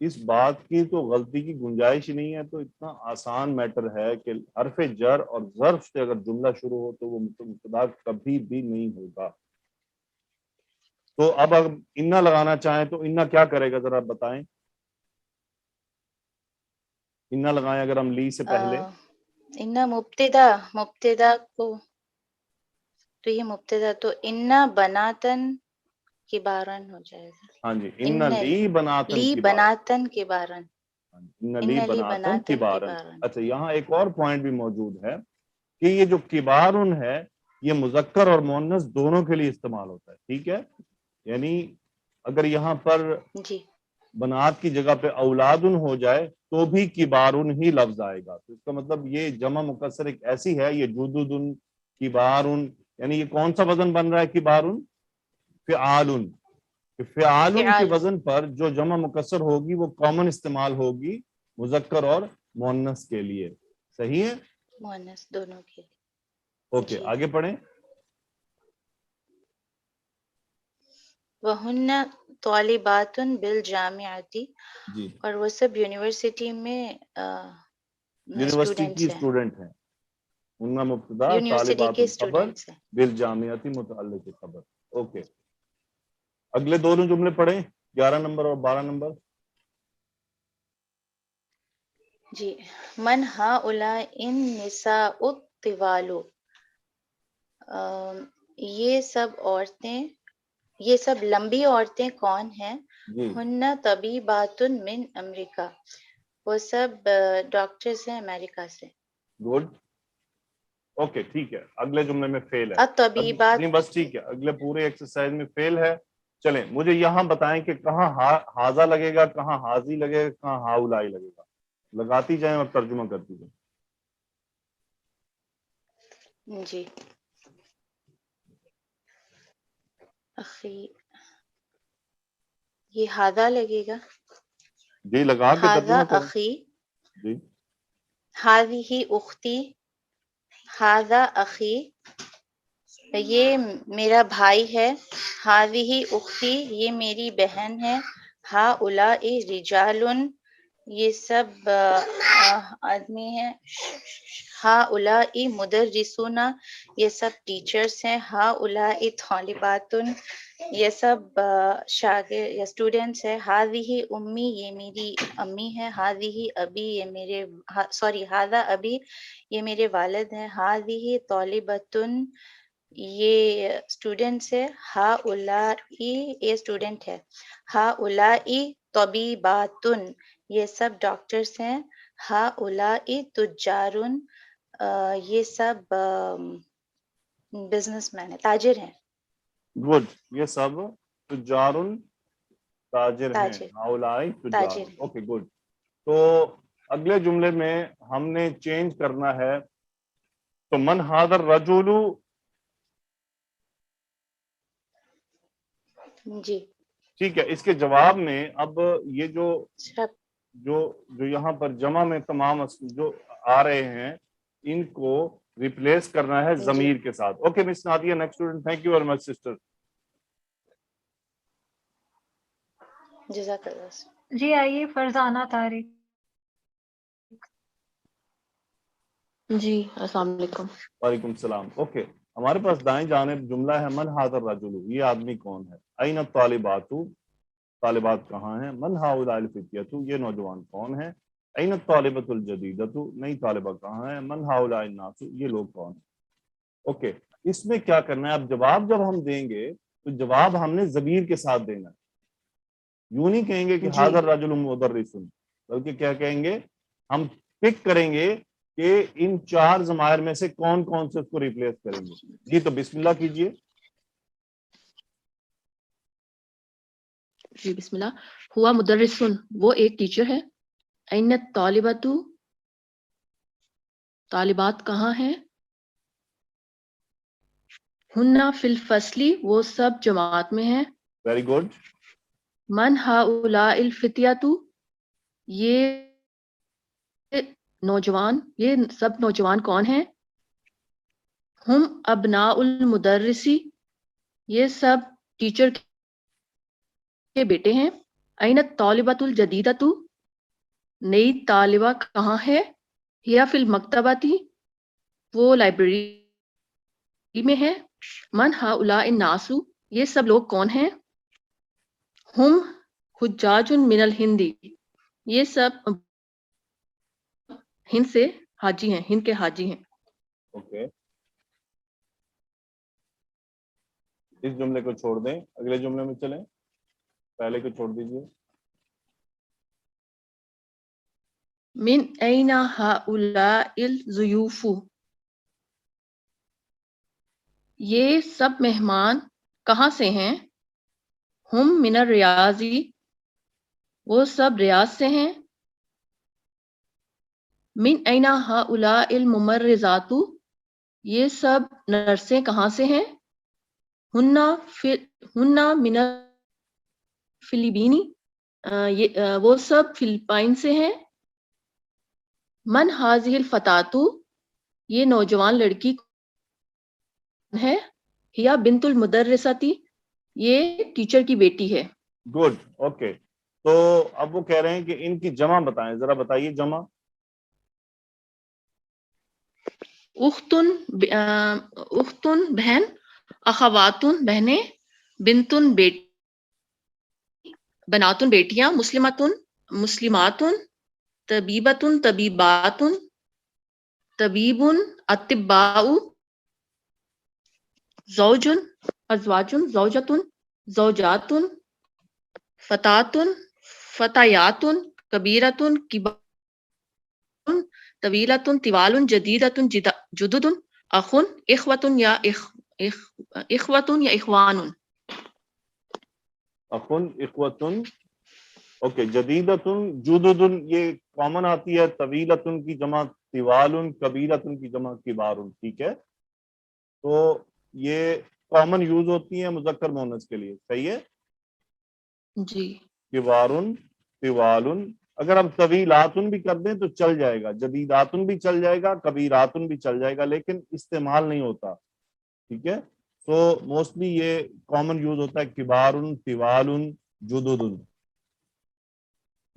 اس بات کی تو غلطی کی گنجائش ہی نہیں ہے. تو اتنا آسان میٹر ہے کہ حرف جر اور ظرف سے اگر جملہ شروع ہو تو وہ مبتدا کبھی بھی نہیں ہوگا. تو اب اگر انا لگانا چاہیں تو انا کیا کرے گا ذرا بتائیں. انا لگائیں اگر ہم لی سے پہلے. انا مبتدا کو تو یہ مبتدا تو انا بناتن کبارن ہو جائے گا. ہاں جی, انا لی بناتن لی کبارن. بناتن کبارن. انا لی بناتن کبارن. اچھا یہاں ایک اور پوائنٹ بھی موجود ہے کہ یہ جو کبارن ہے یہ مذکر اور مؤنث دونوں کے لیے استعمال ہوتا ہے. ٹھیک ہے, یعنی اگر یہاں پر جی بنات کی جگہ پہ اولادن ہو جائے تو بھی کبارن ہی لفظ آئے گا. تو اس کا مطلب یہ جمع مکسر ایک ایسی ہے, یہ جدودن کبارن, یعنی یہ کون سا وزن بن رہا ہے کبارن؟ فعالن. فعالن کے وزن پر جو جمع مکسر ہوگی وہ کامن استعمال ہوگی مذکر اور مؤنث کے لیے. صحیح ہے, مؤنث دونوں کے. اوکے جی. آگے پڑھیں. وہن طالبات بالجامعۃ, جی اور وہ سب یونیورسٹی میں یونیورسٹی کی اسٹوڈینٹس ہیں. اسٹوڈنٹ ہیں. ان کا مبتدا یونیورسٹی طالبات کے الخبر اسٹوڈینٹس ہیں. بالجامعۃ متعلق خبر. اوکے اگلے دونوں جملے پڑھیں, 11 نمبر اور 12 نمبر. جی. من ہؤلاء النساء الطوال, یہ سب عورتیں, یہ سب لمبی عورتیں کون ہیں؟ جی ہن طبیبات من امریکہ, وہ سب ڈاکٹرز ہیں امریکہ سے. گڈ. اوکے ٹھیک ہے, اگلے جملے میں فیل ہے. الطبیبات. نہیں بس ٹھیک ہے, اگلے پورے ایکسرسائز میں فیل ہے. چلیں مجھے یہاں بتائیں کہ کہاں ہاضا لگے گا, کہاں حاضی لگے گا, کہاں ہاؤلائی لگے گا. لگاتی جائیں اور ترجمہ کرتی جائیں. جی. اخی یہ ہاذا لگے گا. جی لگا کے ہاذا ترجمہ کریں. اخی, جی ہذہ اختی, ہاذا اخی یہ میرا بھائی ہے. ہذہ اختی یہ میری بہن ہے. ہؤلاء رجال یہ سب آدمی ہیں. ہؤلاء مدرسون یہ سب ٹیچرس ہیں. ہؤلاء طالبات یہ سب شاگرد یا اسٹوڈینٹس ہیں. ہذہ امی یہ میری امی ہے. ہذہ ابی یہ میرے ہذا ابی یہ میرے والد ہیں. ہذہ طالبۃ یہ اسٹوڈینٹس ہے. ہؤلاء یہ اسٹوڈینٹ ہے. ہؤلاء طبیبات یہ سب ڈاکٹرس ہیں. ہؤلاء تجار یہ سب بزنس مین ہیں, تاجر ہیں. گڈ. یہ سب تجار تاجر ہیں. تاجر ہؤلاء تجار. تاجر ہیں. Okay good. تو اگلے جملے میں ہم نے چینج کرنا ہے. تو من ھذا الرجل, جی ٹھیک ہے, اس کے جواب میں اب یہ سب جو یہاں پر جمع میں تمام جو آ رہے ہیں ان کو ریپلیس کرنا ہے جی ضمیر کے ساتھ. Okay miss Nadia, next student. Thank you very much sister. جزاک اللہ. جی آئیے فرزانہ طارق. جی السلام علیکم. وعلیکم السلام. اوکے ہمارے پاس دائیں جانب جملہ ہے من ھذا الرجل, یہ آدمی کون ہے. این الطالبات, طالبات کہاں ہیں. من ھؤلاء الفتیۃ یہ نوجوان کون ہیں. این الطالبۃ الجدیدۃ نئی طالبہ کہاں ہیں. من ھؤلاء الناس یہ لوگ کون ہیں. اوکے اس میں کیا کرنا ہے؟ اب جواب جب ہم دیں گے تو جواب ہم نے ضمیر کے ساتھ دینا ہے. یوں نہیں کہیں گے کہ جی. حاضر رجل مدرس، بلکہ کیا کہیں گے؟ ہم پک کریں گے کہ ان 4 ضمائر میں سے کون کون سے اس کو ریپلیس کریں گے. جی تو بسم اللہ کیجئے. جی بسم اللہ. ہوا مدرسن، وہ ایک ٹیچر ہے. این طالبات، طالبات کہاں ہیں. ہننا فی الفصلی، وہ سب جماعت میں ہیں. Very good. من ہؤلاء الفتیۃ، یہ نوجوان، یہ سب نوجوان کون ہیں. ہم ابناء المدرسی، یہ سب ٹیچر کے بیٹے ہیں. این الطالبۃ الجدیدۃ، نئی طالبہ کہاں ہے. ہی فی المکتبۃ، وہ لائبریری میں ہے. من ہؤلاء الناس، یہ سب لوگ کون ہیں. ہم حجاج من الہند، یہ سب ہند سے حاجی ہیں، ہند کے حاجی ہیں. اوکے اس جملے کو چھوڑ دیں، اگلے جملے میں چلیں. پہلے کو چھوڑ دیجئے. من این ہؤلاء الضیوف، یہ سب مہمان کہاں سے ہیں. ہم من الریاض، وہ سب ریاض سے ہیں. من این ہؤلاء الممرضات، یہ سب نرسیں کہاں سے ہیں. ہن من الفلپین، وہ سب فلپائن سے ہیں. من ہذہ الفتاۃ، یہ نوجوان لڑکی ہے. ہیا بنت المدرسۃ، یہ ٹیچر کی بیٹی ہے. گڈ. اوکے تو اب وہ کہہ رہے ہیں کہ ان کی جمع بتائیں، ذرا بتائیے جمع. اختن بہن، اخواتن بہنیں، بنتن بیٹی، بناتن بیٹیاں، مسلمتن مسلماتن، طبیبتن طبیباتن، طبیبن اطباء، زوجن ازواجن، زوجتن زوجاتن، فتاتن فتیاتن، کبیرتن کبارن، طویلتن طوال، جدیدتن جددن، اخن اخوتن یا اخوتن یا اخوانن. اخن اخوتن. اوکے جدیدتن جددن یہ کامن آتی ہے. طویلتن کی جمع طوالن، کبیرتن کی جمع کبارن. ٹھیک ہے تو یہ کامن یوز ہوتی ہیں مذکر مؤنث کے لیے. صحیح ہے جی. کبارن طوالن. اگر ہم طویلاتن بھی کر دیں تو چل جائے گا، جدیداتن بھی چل جائے گا، کبیراتن بھی چل جائے گا، لیکن استعمال نہیں ہوتا. ٹھیک ہے تو موسٹلی یہ کامن یوز ہوتا ہے کبارن طوالن جددن.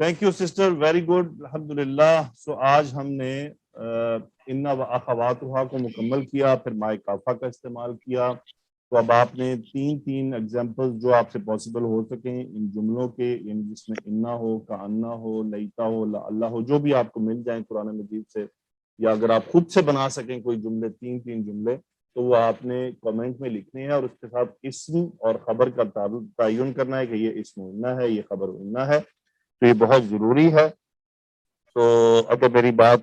Thank you sister, very good الحمدللہ. سو آج ہم نے ان و اخواتها کو مکمل کیا، پھر مائے کافہ کا استعمال کیا. تو اب آپ نے 3 ایگزامپل جو آپ سے پاسبل ہو سکیں ان جملوں کے، یعنی جس میں انا ہو، کانا ہو، لیتا ہو، اللہ ہو، جو بھی آپ کو مل جائیں قرآن مجید سے، یا اگر آپ خود سے بنا سکیں کوئی جملے، 3 جملے، تو وہ آپ نے کامنٹ میں لکھنے ہیں اور اس کے ساتھ اسم اور خبر کا تعین کرنا ہے کہ یہ اسم انا ہے، یہ خبر انا ہے. تو یہ بہت ضروری ہے. تو اگر میری بات